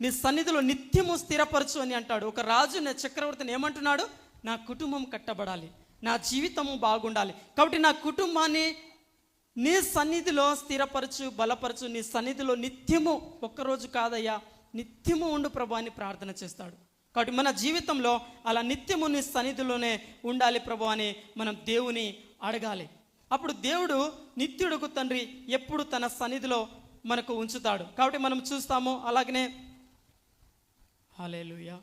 నీ సన్నిధిలో నిత్యము స్థిరపరచు అని అంటాడు. ఒక రాజు చక్రవర్తిని ఏమంటున్నాడు? నా కుటుంబం కట్టబడాలి, నా జీవితము బాగుండాలి, కాబట్టి నా కుటుంబాన్ని నీ సన్నిధిలో స్థిరపరచు, బలపరచు. నీ సన్నిధిలో నిత్యము, ఒక్కరోజు కాదయ్యా, నిత్యము ఉండు ప్రభు అని ప్రార్థన చేస్తాడు. కాబట్టి మన జీవితంలో అలా నిత్యము నీ సన్నిధిలోనే ఉండాలి ప్రభు అని మనం దేవుని అడగాలి. అప్పుడు దేవుడు నిత్యుడుకు తండ్రి ఎప్పుడు తన సన్నిధిలో మనకు ఉంచుతాడు. కాబట్టి మనం చూస్తాము. అలాగనే హల్లెలూయా,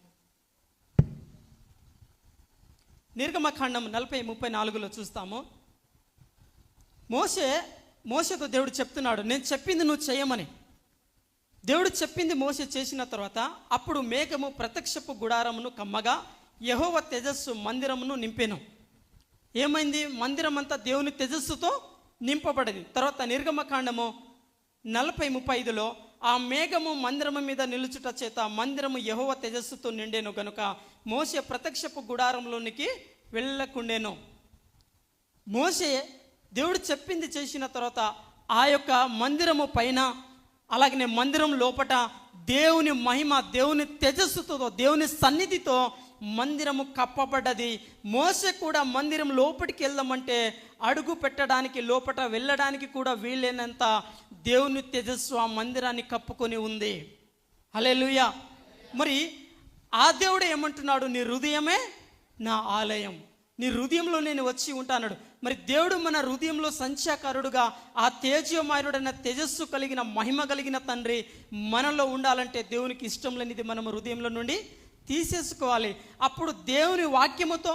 నిర్గమకాండం 40:34 చూస్తాము. మోషేతో దేవుడు చెప్తున్నాడు, నేను చెప్పింది నువ్వు చేయమని. దేవుడు చెప్పింది మోషే చేసిన తర్వాత అప్పుడు మేఘము ప్రత్యక్షపు గుడారమును కమ్మగా యెహోవా తేజస్సు మందిరమును నింపెను. ఏమైంది? మందిరం అంతా దేవుని తేజస్సుతో నింపబడింది. తర్వాత నిర్గమకాండము 40:35 ఆ మేఘము మందిరము మీద నిలుచుట చేత మందిరము యెహోవా తేజస్సుతో నిండెను గనుక మోషే ప్రత్యక్షపు గుడారంలోనికి వెళ్ళకుండెను. మోషే దేవుడు చెప్పింది చేసిన తర్వాత ఆ యొక్క మందిరము పైన, అలాగనే మందిరం లోపట దేవుని మహిమ, దేవుని తేజస్సుతో, దేవుని సన్నిధితో మందిరము కప్పబడ్డది. మోషే కూడా మందిరం లోపలికి వెళ్దామంటే అడుగు పెట్టడానికి, లోపట వెళ్ళడానికి కూడా వీలైనంత దేవుని తేజస్సు ఆ మందిరాన్ని కప్పుకొని ఉంది. హల్లెలూయా. మరి ఆ దేవుడు ఏమంటున్నాడు? నీ హృదయమే నా ఆలయం, నీ హృదయంలో నేను వచ్చి ఉంటానన్నాడు. మరి దేవుడు మన హృదయంలో సంచాకారుడుగా, ఆ తేజోమయుడైన తేజస్సు కలిగిన, మహిమ కలిగిన తండ్రి మనలో ఉండాలంటే దేవునికి ఇష్టం లేనిది మనం హృదయంలో నుండి తీసేసుకోవాలి. అప్పుడు దేవుని వాక్యముతో,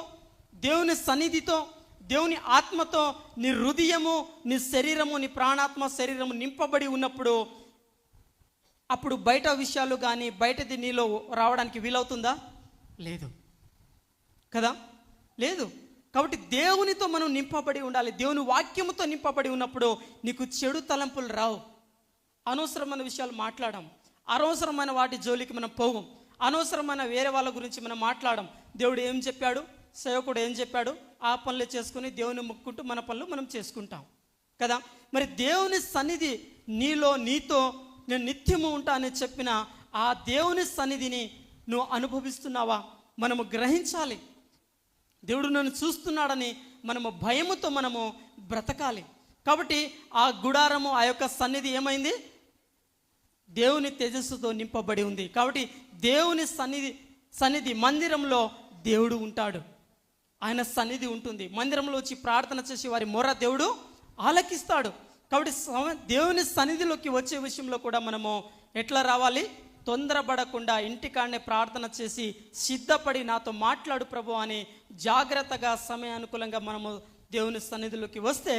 దేవుని సన్నిధితో, దేవుని ఆత్మతో నీ హృదయము, నీ శరీరము, నీ ప్రాణాత్మ శరీరము నింపబడి ఉన్నప్పుడు అప్పుడు బయట విషయాలు కానీ బయటది నీలో రావడానికి వీలవుతుందా? లేదు కదా, లేదు. కాబట్టి దేవునితో మనం నింపబడి ఉండాలి. దేవుని వాక్యముతో నింపబడి ఉన్నప్పుడు నీకు చెడు తలంపులు రావు. అనవసరమైన విషయాలు మాట్లాడడం, అనవసరమైన వాటి జోలికి మనం పోవం, అనవసరమైన వేరే వాళ్ళ గురించి మనం మాట్లాడడం. దేవుడు ఏం చెప్పాడు, సేవకుడు ఏం చెప్పాడు, ఆ పనులు చేసుకుని దేవుని ముక్కుంటూ మన పనులు మనం చేసుకుంటాం కదా. మరి దేవుని సన్నిధి నీలో, నీతో నేను నిత్యము ఉంటానని చెప్పిన ఆ దేవుని సన్నిధిని నువ్వు అనుభవిస్తున్నావా? మనము గ్రహించాలి. దేవుడు నన్ను చూస్తున్నాడని మనము భయముతో మనము బ్రతకాలి. కాబట్టి ఆ గుడారము, ఆ యొక్క సన్నిధి ఏమైంది? దేవుని తేజస్సుతో నింపబడి ఉంది. కాబట్టి దేవుని సన్నిధి మందిరంలో దేవుడు ఉంటాడు, ఆయన సన్నిధి ఉంటుంది. మందిరంలో వచ్చి ప్రార్థన చేసి వారి మొర దేవుడు ఆలకిస్తాడు. కాబట్టి దేవుని సన్నిధిలోకి వచ్చే విషయంలో కూడా మనము ఎట్లా రావాలి? తొందరపడకుండా ఇంటికాడనే ప్రార్థన చేసి సిద్ధపడి నాతో మాట్లాడు ప్రభు అని జాగ్రత్తగా, సమయానుకూలంగా మనము దేవుని సన్నిధిలోకి వస్తే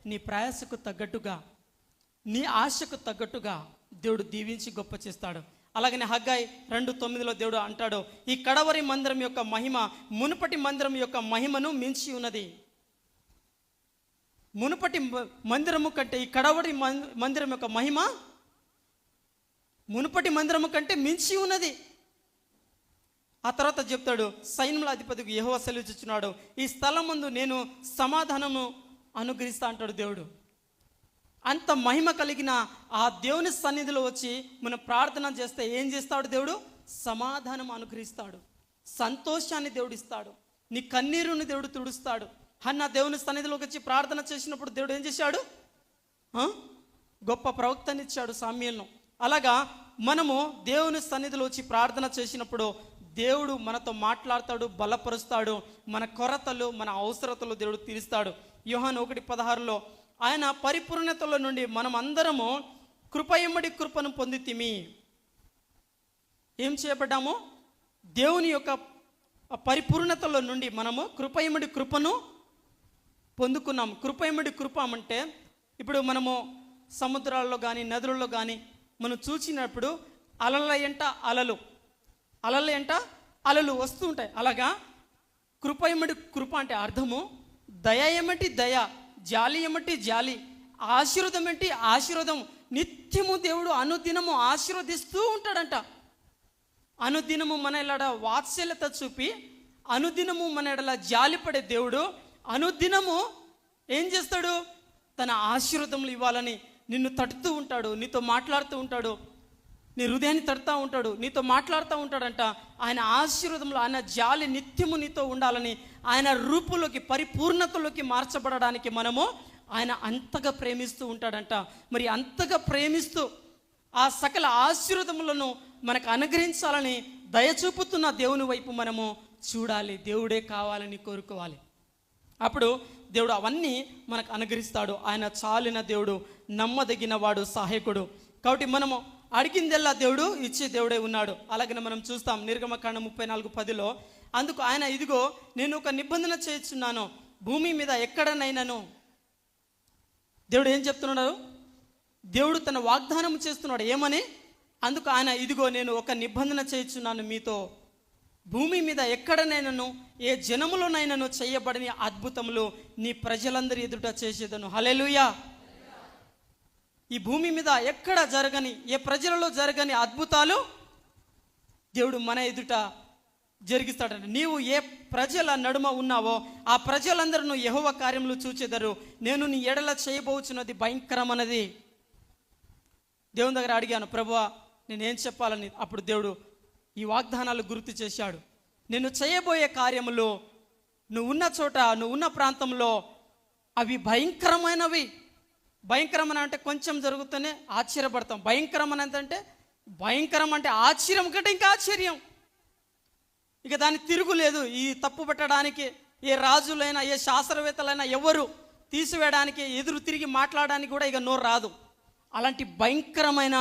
నీ ప్రయాసకు తగ్గట్టుగా, నీ ఆశకు తగ్గట్టుగా దేవుడు దీవించి గొప్ప చేస్తాడు. అలాగనే హగ్గయి 2:9 దేవుడు అంటాడు, ఈ కడవరి మందిరం యొక్క మహిమ మునుపటి మందిరం యొక్క మహిమను మించి ఉన్నది. మునుపటి మందిరము కంటే ఈ కడవరి మందిరం యొక్క మహిమ మునుపటి మందిరము కంటే మించి ఉన్నది. ఆ తర్వాత చెప్తాడు, సైన్యుల అధిపతికి యెహోవా సెలవిచ్చుచున్నాడు, ఈ స్థలం ముందు నేను సమాధానము అనుగ్రహిస్తా అంటాడు దేవుడు. అంత మహిమ కలిగిన ఆ దేవుని సన్నిధిలో వచ్చి మనం ప్రార్థన చేస్తే ఏం చేస్తాడు దేవుడు? సమాధానం అనుగ్రహిస్తాడు, సంతోషాన్ని దేవుడు ఇస్తాడు, నీ కన్నీరుని దేవుడు తుడుస్తాడు. అన్న దేవుని సన్నిధిలోకి వచ్చి ప్రార్థన చేసినప్పుడు దేవుడు ఏం చేశాడు? గొప్ప ప్రవక్తనిచ్చాడు, సామ్యులను. అలాగా మనము దేవుని సన్నిధిలో వచ్చి ప్రార్థన చేసినప్పుడు దేవుడు మనతో మాట్లాడతాడు, బలపరుస్తాడు, మన కొరతలు, మన అవసరతలు దేవుడు తీరుస్తాడు. యోహాను 1:16 ఆయన పరిపూర్ణతలో నుండి మనం అందరము కృపయమ్మడి కృపను పొందితిమి. ఏం చేయబడ్డాము? దేవుని యొక్క పరిపూర్ణతలో నుండి మనము కృపయమ్మడి కృపను పొందుకున్నాం. కృపయమ్మడి కృప అంటే ఇప్పుడు మనము సముద్రాల్లో కానీ నదులలో కానీ మనం చూసినప్పుడు అలల ఎంట అలలు వస్తూ ఉంటాయి. అలాగా కృపయమ్మడి కృప అంటే అర్థము దయ ఏమిటి దయ, జాలి ఏమిటి జాలి, ఆశీర్వాదం ఏంటి ఆశీర్వాదం. నిత్యము దేవుడు అనుదినము ఆశీర్వదిస్తూ ఉంటాడంట. అనుదినము మన ఎడల వాత్సల్యత చూపి, అనుదినము మన ఎడల జాలిపడే దేవుడు అనుదినము ఏం చేస్తాడు? తన ఆశీర్వాదములు ఇవ్వాలని నిన్ను తట్టుతూ ఉంటాడు, నీతో మాట్లాడుతూ ఉంటాడు. నీ హృదయాన్ని తడుతూ ఉంటాడు, నీతో మాట్లాడుతూ ఉంటాడంట. ఆయన ఆశీర్వాదంలో ఆయన జాలి నిత్యము నీతో ఉండాలని, ఆయన రూపులోకి పరిపూర్ణతలోకి మార్చబడడానికి మనము ఆయన అంతగా ప్రేమిస్తూ ఉంటాడంట. మరి అంతగా ప్రేమిస్తూ ఆ సకల ఆశీర్వాదములను మనకు అనుగ్రహించాలని దయచూపుతున్న దేవుని వైపు మనము చూడాలి, దేవుడే కావాలని కోరుకోవాలి. అప్పుడు దేవుడు అవన్నీ మనకు అనుగ్రహిస్తాడు. ఆయన చాలిన దేవుడు, నమ్మదగిన వాడు, సహాయకుడు. కాబట్టి మనము అడిగిందెల్లా దేవుడు ఇచ్చే దేవుడే ఉన్నాడు. అలాగనే మనం చూస్తాం నిర్గమకాండం 34:10లో, అందుకు ఆయన, ఇదిగో నేను ఒక నిబంధన చేస్తున్నాను, భూమి మీద ఎక్కడనైనాను. దేవుడు ఏం చెప్తున్నాడు? దేవుడు తన వాగ్దానం చేస్తున్నాడు. ఏమని? అందుకు ఆయన, ఇదిగో నేను ఒక నిబంధన చేస్తున్నాను మీతో, భూమి మీద ఎక్కడనైనాను ఏ జనములోనైనాను చేయబడని అద్భుతములు నీ ప్రజలందరి ఎదుట చేసేదను. హల్లెలూయా. ఈ భూమి మీద ఎక్కడ జరగని, ఏ ప్రజలలో జరగని అద్భుతాలు దేవుడు మన ఎదుట జరిగిస్తాడంట. నీవు ఏ ప్రజల నడుమ ఉన్నావో ఆ ప్రజలందరూ యెహోవా కార్యములు చూచెదరు, నేను నీ ఎడల చేయబోచున్నది భయంకరమన్నది. దేవుని దగ్గర అడిగాను, ప్రభువా నేనేం చెప్పాలని. అప్పుడు దేవుడు ఈ వాగ్దానాలు గుర్తు చేశాడు. నేను చేయబోయే కార్యములు నువ్వు ఉన్న చోట, నువ్వు ఉన్న ప్రాంతంలో అవి భయంకరమైనవి. భయంకరమని అంటే కొంచెం జరుగుతూనే ఆశ్చర్యపడతాం. భయంకరమని అంటే, భయంకరం అంటే ఆశ్చర్యం కంటే ఇంకా ఆశ్చర్యం, ఇక దాన్ని తిరుగులేదు. ఈ తప్పు పెట్టడానికి ఏ రాజులైనా ఏ శాస్త్రవేత్తలైనా ఎవరు తీసివేయడానికి, ఎదురు తిరిగి మాట్లాడడానికి కూడా ఇక నోరు రాదు. అలాంటి భయంకరమైన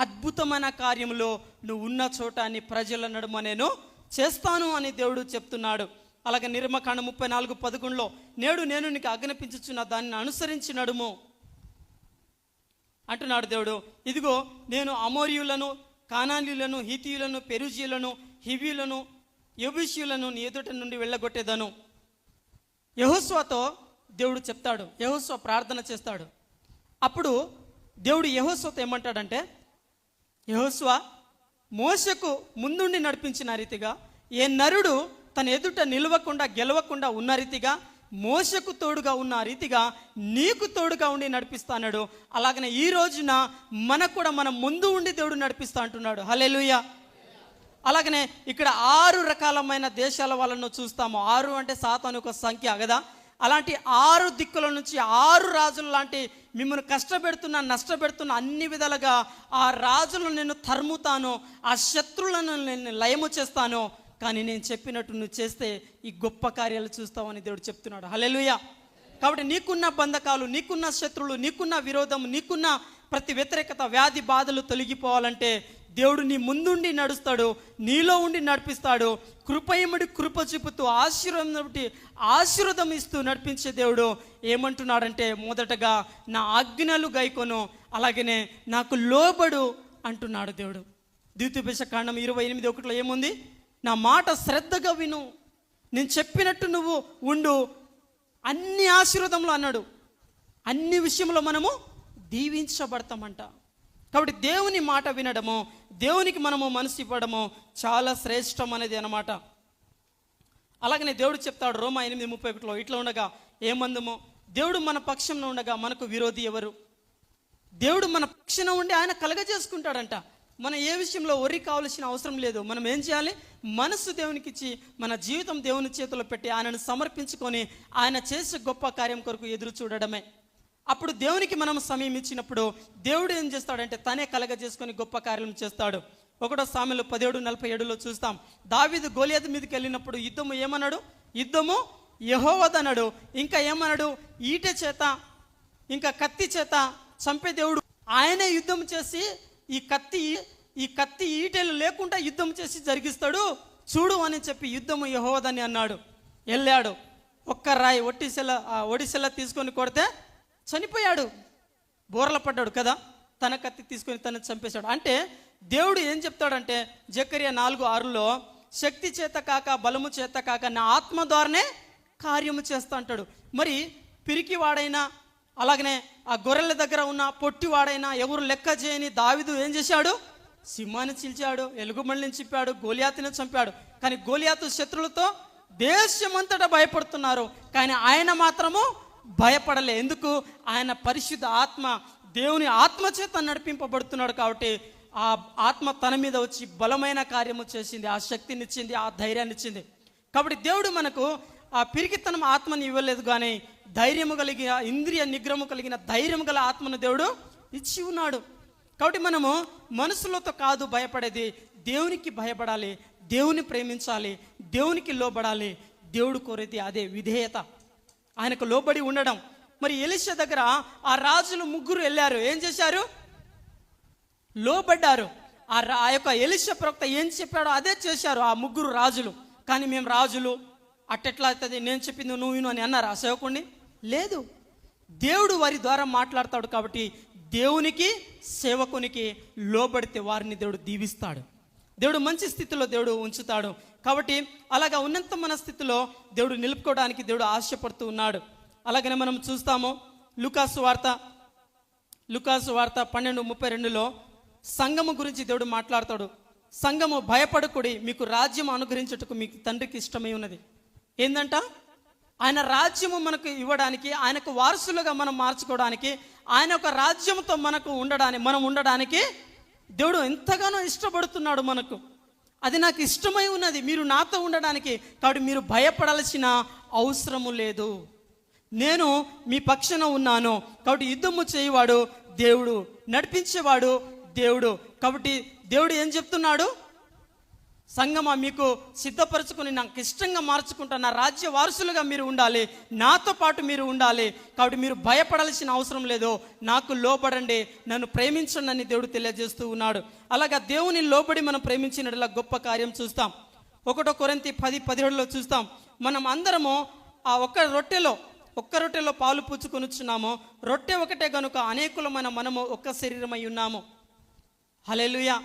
అద్భుతమైన కార్యంలో నువ్వు ఉన్న చోట నీ ప్రజల నడుమ నేను చేస్తాను అని దేవుడు చెప్తున్నాడు. అలాగే నిర్గమకాండం 34:11లో, నేడు నేను నీకు ఆజ్ఞాపించుచున్న దానిని అనుసరించి నడుము అంటున్నాడు దేవుడు. ఇదిగో నేను అమోరీయులను, కానానీయులను, హీతీయులను, పెరుజీయులను, హివ్యులను, యెబూసీయులను నీ ఎదుట నుండి వెళ్ళగొట్టేదను. యెహోషువతో దేవుడు చెప్తాడు, యెహోషువ ప్రార్థన చేస్తాడు. అప్పుడు దేవుడు యెహోషువతో ఏమంటాడంటే, యెహోషువ మోషకు ముందుండి నడిపించిన రీతిగా, ఏ నరుడు తన ఎదుట నిలవకుండా గెలవకుండా ఉన్న రీతిగా, మోషకు తోడుగా ఉన్న రీతిగా నీకు తోడుగా ఉండి నడిపిస్తాడు. అలాగనే ఈ రోజున మనకు కూడా మన ముందు ఉండి దేవుడు నడిపిస్తా అంటున్నాడు. హల్లెలూయా. అలాగనే ఇక్కడ 6 రకాలమైన దేశాల వాళ్ళను చూస్తాము. 6 అంటే సాతాను ఒక సంఖ్య కదా. అలాంటి 6 దిక్కుల నుంచి 6 రాజులు లాంటి మిమ్మల్ని కష్టపెడుతున్నా, నష్టపెడుతున్నా, అన్ని విధాలుగా ఆ రాజులను నేను తరుముతాను, ఆ శత్రువులను నేను లయము చేస్తాను. కానీ నేను చెప్పినట్టు నువ్వు చేస్తే ఈ గొప్ప కార్యాలు చూస్తావని దేవుడు చెప్తున్నాడు. హల్లెలూయా. కాబట్టి నీకున్న బంధకాలు, నీకున్న శత్రువులు, నీకున్న విరోధం, నీకున్న ప్రతి వ్యతిరేకత, వ్యాధి బాధలు తొలగిపోవాలంటే దేవుడు నీ ముందుండి నడుస్తాడు, నీలో ఉండి నడిపిస్తాడు. కృపయముడి కృప చూపుతూ ఆశీర్వాదం ఇస్తూ నడిపించే దేవుడు ఏమంటున్నాడంటే, మొదటగా నా ఆజ్ఞలు గైకొను, అలాగనే నాకు లోబడు అంటున్నాడు దేవుడు. ద్వితీయోపదేశకాండం 28:1లో ఏముంది? నా మాట శ్రద్ధగా విను, నేను చెప్పినట్టు నువ్వు ఉండు, అన్ని ఆశీర్వాదంలో అన్నాడు. అన్ని విషయంలో మనము దీవించబడతామంట. కాబట్టి దేవుని మాట వినడము, దేవునికి మనము మనసు ఇవ్వడము చాలా శ్రేష్టం అనేది అన్నమాట. అలాగనే దేవుడు చెప్తాడు రోమా 8:31లో, ఇట్లా ఉండగా ఏమందుము, దేవుడు మన పక్షంలో ఉండగా మనకు విరోధి ఎవరు? దేవుడు మన పక్షాన ఉండి ఆయన కలగజేసుకుంటాడంట. మనం ఏ విషయంలో ఒర్రి కావాల్సిన అవసరం లేదు. మనం ఏం చేయాలి? మనస్సు దేవునికి ఇచ్చి మన జీవితం దేవుని చేతిలో పెట్టి ఆయనను సమర్పించుకొని ఆయన చేసే గొప్ప కార్యం కొరకు ఎదురు చూడడమే. అప్పుడు దేవునికి మనం సమయం ఇచ్చినప్పుడు దేవుడు ఏం చేస్తాడంటే తనే కలగజేసుకొని గొప్ప కార్యం చేస్తాడు. 1 సామెలు 17:47లో చూస్తాం, దావీదు గోలియాతు మీదకి వెళ్ళినప్పుడు యుద్ధము ఏమన్నాడు? యుద్ధము యెహోవాదన్నాడు. ఇంకా ఏమన్నాడు? ఈటె చేత ఇంకా కత్తి చేత చంపే దేవుడు ఆయనే యుద్ధం చేసి ఈ కత్తి ఈటెలు లేకుండా యుద్ధం చేసి జరిగిస్తాడు చూడు అని చెప్పి యుద్ధము యెహోవాదని అన్నాడు. వెళ్ళాడు, ఒక్క రాయి ఒడిసెల తీసుకొని కొడితే చనిపోయాడు, బోర్ల పడ్డాడు కదా. తన కత్తి తీసుకొని తను చంపేశాడు. అంటే దేవుడు ఏం చెప్తాడంటే జకర్యా 4:6లో, శక్తి చేత కాక బలము చేత కాక నా ఆత్మ ద్వారానే కార్యము చేస్తా అంటాడు. మరి పిరికివాడైనా, అలాగనే ఆ గొర్రెల దగ్గర ఉన్న పొట్టివాడైనా, ఎవరు లెక్క చేయని దావీదు ఏం చేశాడు? సింహాన్ని చీల్చాడు, ఎలుగుబండిని చింపాడు, గోలియాతుని చంపాడు. కానీ గోలియాతు శత్రులతో దేశమంతటా భయపడుతున్నారు, కానీ ఆయన మాత్రము భయపడలే. ఎందుకు? ఆయన పరిశుద్ధ ఆత్మ, దేవుని ఆత్మ చేత నడిపింపబడుతున్నాడు. కాబట్టి ఆ ఆత్మ తన మీద వచ్చి బలమైన కార్యము చేసింది, ఆ శక్తిని ఇచ్చింది, ఆ ధైర్యాన్ని ఇచ్చింది. కాబట్టి దేవుడు మనకు ఆ పిరికితనం ఆత్మని ఇవ్వలేదు, కానీ ధైర్యము కలిగిన, ఇంద్రియ నిగ్రహము కలిగిన ధైర్యము గల ఆత్మను దేవుడు ఇచ్చి ఉన్నాడు. కాబట్టి మనము మనసులతో కాదు భయపడేది, దేవునికి భయపడాలి, దేవుని ప్రేమించాలి, దేవునికి లోబడాలి. దేవుడు కోరేది అదే విధేయత, ఆయనకు లోబడి ఉండడం. మరి ఎలీషా దగ్గర ఆ రాజులు ముగ్గురు వెళ్ళారు, ఏం చేశారు? లోబడ్డారు. ఆ యొక్క ఎలీషా ప్రవక్త ఏం చెప్పాడో అదే చేశారు ఆ ముగ్గురు రాజులు. కానీ మేము రాజులు, అట్టెట్లా అవుతుంది, నేను చెప్పింది నువ్వు విను అని అన్నారు ఆ సేవకుడిని? లేదు, దేవుడు వారి ద్వారా మాట్లాడతాడు. కాబట్టి దేవునికి, సేవకునికి లోబడితే వారిని దేవుడు దీవిస్తాడు, దేవుడు మంచి స్థితిలో దేవుడు ఉంచుతాడు. కాబట్టి అలాగా ఉన్నంత మన స్థితిలో దేవుడు నిలుపుకోవడానికి దేవుడు ఆశపడుతూ ఉన్నాడు. అలాగనే మనం చూస్తాము లూకాసు వార్త 12:32లో సంఘము గురించి దేవుడు మాట్లాడతాడు. సంఘము భయపడకుడి, మీకు రాజ్యం అనుగ్రహించుటకు మీకు తండ్రికి ఇష్టమై ఉన్నది. ఏందంట? ఆయన రాజ్యము మనకు ఇవ్వడానికి, ఆయనకు వారసులుగా మనం మార్చుకోవడానికి, ఆయన ఒక రాజ్యంతో మనం ఉండడానికి దేవుడు ఎంతగానో ఇష్టపడుతున్నాడు మనకు. అది నాకు ఇష్టమై ఉన్నది, మీరు నాతో ఉండడానికి. కాబట్టి మీరు భయపడాల్సిన అవసరము లేదు, నేను మీ పక్షాన ఉన్నాను. కాబట్టి యుద్ధము చేయవాడు దేవుడు, నడిపించేవాడు దేవుడు. కాబట్టి దేవుడు ఏం చెప్తున్నాడు? సంగమా, మీకు సిద్ధపరచుకొని నాకు ఇష్టంగా మార్చుకుంటా, నా రాజ్య వారసులుగా మీరు ఉండాలి, నాతో పాటు మీరు ఉండాలి. కాబట్టి మీరు భయపడాల్సిన అవసరం లేదు, నాకు లోబడండి, నన్ను ప్రేమించండి అని దేవుడు తెలియజేస్తూ ఉన్నాడు. అలాగా దేవుని లోబడి మనం ప్రేమించినట్లా గొప్ప కార్యం చూస్తాం. 1 కొరింథీ 10:17లో చూస్తాం. మనం అందరము ఆ ఒక్క రొట్టెలో పాలు పుచ్చుకొనుచున్నాము, రొట్టె ఒకటే గనుక అనేకులమైన మనము ఒక్క శరీరమై ఉన్నాము. హల్లెలూయా.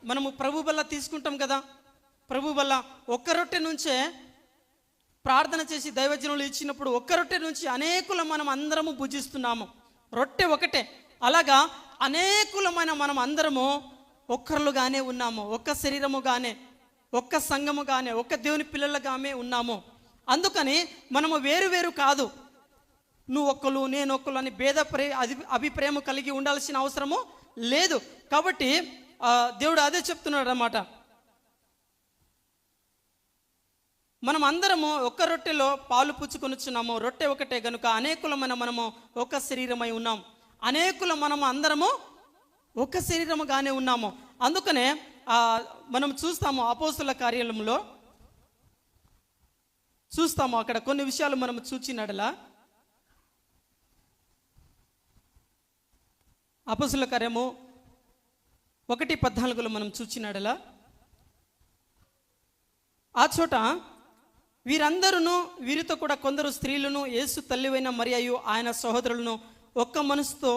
మనము ప్రభు బల్ల తీసుకుంటాం కదా, ప్రభు వల్ల ఒక్క రొట్టె నుంచే ప్రార్థన చేసి దైవజనులు ఇచ్చినప్పుడు ఒక్క రొట్టె నుంచి అనేకులు మనం అందరము భుజిస్తున్నాము. రొట్టె ఒకటే. అలాగా అనేకులమైన మనం అందరము ఒక్కరులుగానే ఉన్నాము, ఒక్క శరీరముగానే, ఒక్క సంఘముగానే, ఒక్క దేవుని పిల్లలుగానే ఉన్నాము. అందుకని మనము వేరు కాదు, నువ్వు ఒక్కరు నేను ఒక్కరు అని అభిప్రాయం కలిగి ఉండాల్సిన అవసరము లేదు. కాబట్టి దేవుడు అదే చెప్తున్నాడు అన్నమాట. మనం అందరము ఒక్క రొట్టెలో పాలు పుచ్చుకొనుచున్నాము, రొట్టె ఒకటే గనుక అనేకులమైన మనము ఒక శరీరమై ఉన్నాం. మనము అందరము ఒక శరీరముగానే ఉన్నాము. అందుకనే మనం చూస్తాము అపోస్తుల కార్యాలయంలో చూస్తాము, అక్కడ కొన్ని విషయాలు మనం చూచినడలా. అపోస్తుల కార్యము 1:14లో మనం చూచినడలా, ఆ చోట వీరితో కూడా కొందరు స్త్రీలను, యేసు తల్లివైన మరియయు ఆయన సహోదరులను ఒక్క మనసుతో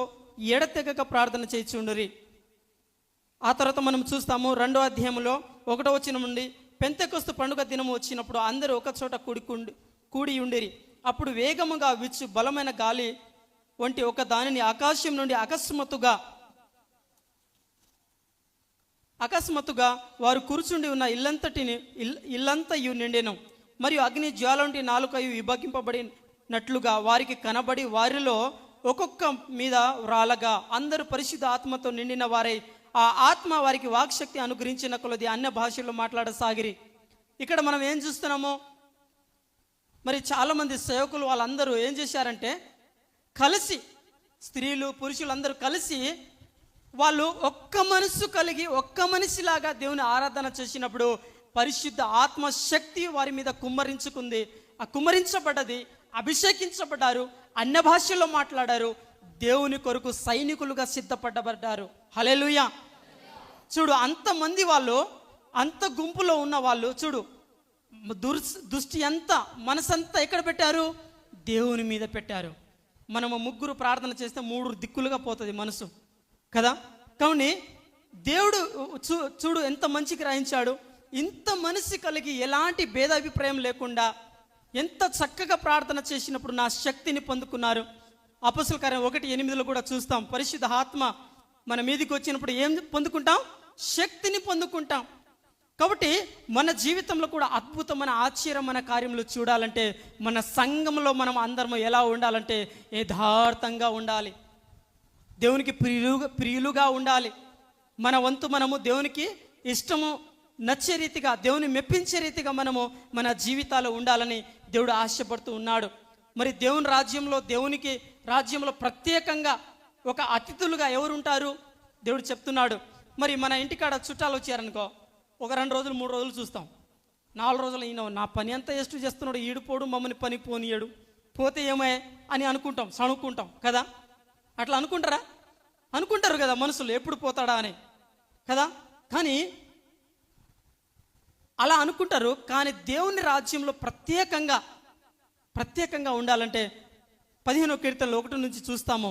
ఎడతెగక ప్రార్థన చేయుచుండిరి. ఆ తర్వాత మనం చూస్తాము 2వ అధ్యాయంలో 1వ వచనం నుండి, పెంతెకొస్తు పండుగ దినము వచ్చినప్పుడు అందరూ ఒక చోట కూడి ఉండిరి. అప్పుడు వేగముగా విచ్చు బలమైన గాలి వంటి ఒక దానిని ఆకాశం నుండి అకస్మాత్తుగా వారు కూర్చుండి ఉన్న ఇల్లంతయు నిండెను. మరియు అగ్ని జ్వాల వంటి నాలుకయు విభజింపబడినట్లుగా వారికి కనబడి, వారిలో ఒక్కొక్క మీద రాలగా అందరూ పరిశుద్ధ ఆత్మతో నిండిన వారై, ఆ ఆత్మ వారికి వాక్శక్తి అనుగ్రహించిన కొలది అన్య భాషల్లో మాట్లాడసాగిరి. ఇక్కడ మనం ఏం చూస్తున్నాము? మరి చాలామంది సేవకులు వాళ్ళందరూ ఏం చేశారంటే, కలిసి స్త్రీలు పురుషులు అందరూ కలిసి వాళ్ళు ఒక్క మనస్సు కలిగి ఒక్క మనిషిలాగా దేవుని ఆరాధన చేసినప్పుడు పరిశుద్ధ ఆత్మ శక్తి వారి మీద కుమ్మరించబడ్డది, అభిషేకించబడ్డారు, అన్య భాషల్లో మాట్లాడారు, దేవుని కొరకు సైనికులుగా సిద్ధపడ్డబడ్డారు. హల్లెలూయా. చూడు, అంతమంది వాళ్ళు, అంత గుంపులో ఉన్న వాళ్ళు, చూడు దృష్టి అంతా, మనసంతా ఎక్కడ పెట్టారు? దేవుని మీద పెట్టారు. మనము ముగ్గురు ప్రార్థన చేస్తే 3 దిక్కులుగా పోతుంది మనసు కదా. కాబట్టి దేవుడు చూడు ఎంత మంచి గ్రహించాడు. ఇంత మనసు కలిగి ఎలాంటి భేదాభిప్రాయం లేకుండా ఎంత చక్కగా ప్రార్థన చేసినప్పుడు నా శక్తిని పొందుకున్నారు. అపోస్తలుల కార్యం 1:8లో కూడా చూస్తాం, పరిశుద్ధ ఆత్మ మన మీదకి వచ్చినప్పుడు ఏం పొందుకుంటాం? శక్తిని పొందుకుంటాం. కాబట్టి మన జీవితంలో కూడా అద్భుతమైన ఆశ్చర్యమైన కార్యములు చూడాలంటే మన సంఘంలో మనం అందరం ఎలా ఉండాలంటే యథార్థంగా ఉండాలి, దేవునికి ప్రియులుగా ఉండాలి, మన వంతు మనము దేవునికి ఇష్టము నచ్చే రీతిగా, దేవుని మెప్పించే రీతిగా మనము మన జీవితాలు ఉండాలని దేవుడు ఆశపడుతూ ఉన్నాడు. మరి దేవుని రాజ్యంలో, దేవునికి రాజ్యంలో ప్రత్యేకంగా ఒక అతిథులుగా ఎవరు ఉంటారు? దేవుడు చెప్తున్నాడు. మరి మన ఇంటికాడ చుట్టాలు వచ్చారనుకో, ఒక 2 రోజులు 3 రోజులు చూస్తాం. 4 రోజులు ఈయన నా పని అంతా ఎస్ట్ చేస్తున్నాడు, ఈడిపోడు, మమ్మల్ని పని పోనీయడు, పోతే ఏమే అని అనుకుంటాం, సణుక్కుంటాం కదా. అట్లా అనుకుంటారా? అనుకుంటారు కదా మనుషులు, ఎప్పుడు పోతాడా అని కదా. కానీ అలా అనుకుంటారు. కానీ దేవుని రాజ్యంలో ప్రత్యేకంగా ఉండాలంటే 15వ కీర్తనలో 1 నుంచి చూస్తాము.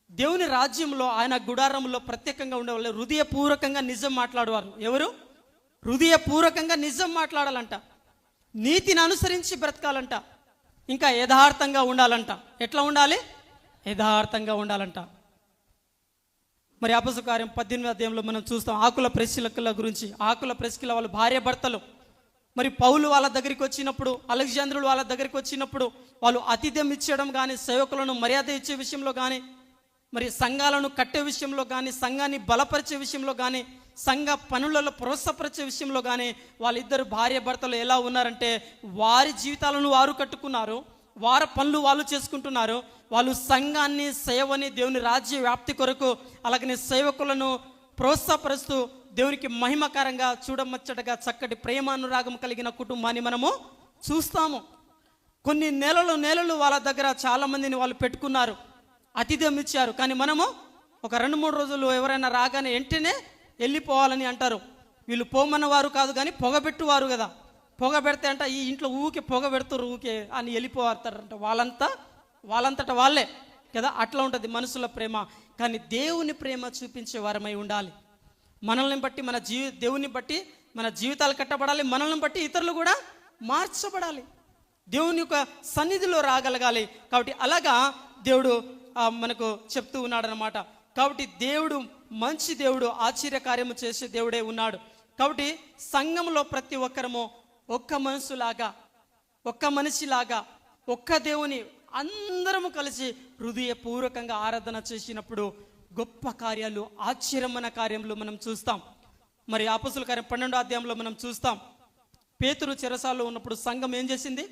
దేవుని రాజ్యంలో, ఆయన గుడారంలో ప్రత్యేకంగా ఉండేవాళ్ళు హృదయపూర్వకంగా నిజం మాట్లాడేవారు. ఎవరు? హృదయపూర్వకంగా నిజం మాట్లాడాలంట, నీతిని అనుసరించి బ్రతకాలంట, ఇంకా యథార్థంగా ఉండాలంట. ఎట్లా ఉండాలి? యథార్థంగా ఉండాలంట. మరి అపొస్తలుల కార్యం 18వ అధ్యాయంలో మనం చూస్తాం ఆకుల ప్రెస్కిల గురించి. ఆకుల ప్రెస్కిల వాళ్ళు భార్య భర్తలు. మరి పౌలు వాళ్ళ దగ్గరికి వచ్చినప్పుడు, అలెగ్జాంద్రులు వాళ్ళ దగ్గరికి వచ్చినప్పుడు వాళ్ళు ఆతిథ్యం ఇచ్చడం కానీ, సేవకులను మర్యాద ఇచ్చే విషయంలో కానీ, మరి సంఘాలను కట్టే విషయంలో కానీ, సంఘాన్ని బలపరిచే విషయంలో కానీ, సంఘ పనులలో ప్రోత్సాహపరిచే విషయంలో కానీ వాళ్ళిద్దరు భార్య భర్తలు ఎలా ఉన్నారంటే, వారి జీవితాలను వారు కట్టుకున్నారు, వారి పనులు వాళ్ళు చేసుకుంటున్నారు. వాళ్ళు సంఘాన్ని, సేవని, దేవుని రాజ్య వ్యాప్తి కొరకు, అలాగనే సేవకులను ప్రోత్సాహపరుస్తూ దేవునికి మహిమకరంగా, చూడముచ్చటగా చక్కటి ప్రేమానురాగం కలిగిన కుటుంబాన్ని మనము చూస్తాము. కొన్ని నెలలు వాళ్ళ దగ్గర చాలామందిని వాళ్ళు పెట్టుకున్నారు, అతిథ్యం ఇచ్చారు. కానీ మనము ఒక 2-3 రోజులు ఎవరైనా రాగానే వెంటనే వెళ్ళిపోవాలని అంటారు. వీళ్ళు పోమన్న వారు కాదు కానీ పొగబెట్టువారు కదా. పొగ పెడితే అంట ఈ ఇంట్లో ఊకే పొగ పెడుతురు ఊకే అని వెళ్ళిపోతారంట. వాళ్ళంతట వాళ్ళే కదా. అట్లా ఉంటుంది మనుషుల ప్రేమ. కానీ దేవుని ప్రేమ చూపించే వారమై ఉండాలి. మనల్ని బట్టి దేవుని బట్టి మన జీవితాలు కట్టబడాలి. మనల్ని బట్టి ఇతరులు కూడా మార్చబడాలి, దేవుని యొక్క సన్నిధిలో రాగలగాలి. కాబట్టి అలాగా దేవుడు మనకు చెప్తూ ఉన్నాడనమాట. కాబట్టి దేవుడు మంచి దేవుడు, ఆశ్చర్యకార్యము చేసే దేవుడే ఉన్నాడు. కాబట్టి సంఘంలో ప్రతి ఒక్కరము ఒక్క మనిషిలాగా ఒక్క దేవుని అందరము కలిసి హృదయపూర్వకంగా ఆరాధన చేసినప్పుడు గొప్ప కార్యాలు, ఆశ్చర్యమైన కార్యములు మనం చూస్తాం. మరి అపొస్తలుల కార్యం 12వ అధ్యాయంలో మనం చూస్తాం. పేతురు చెరసాలలో ఉన్నప్పుడు సంఘం ఏం చేసింది?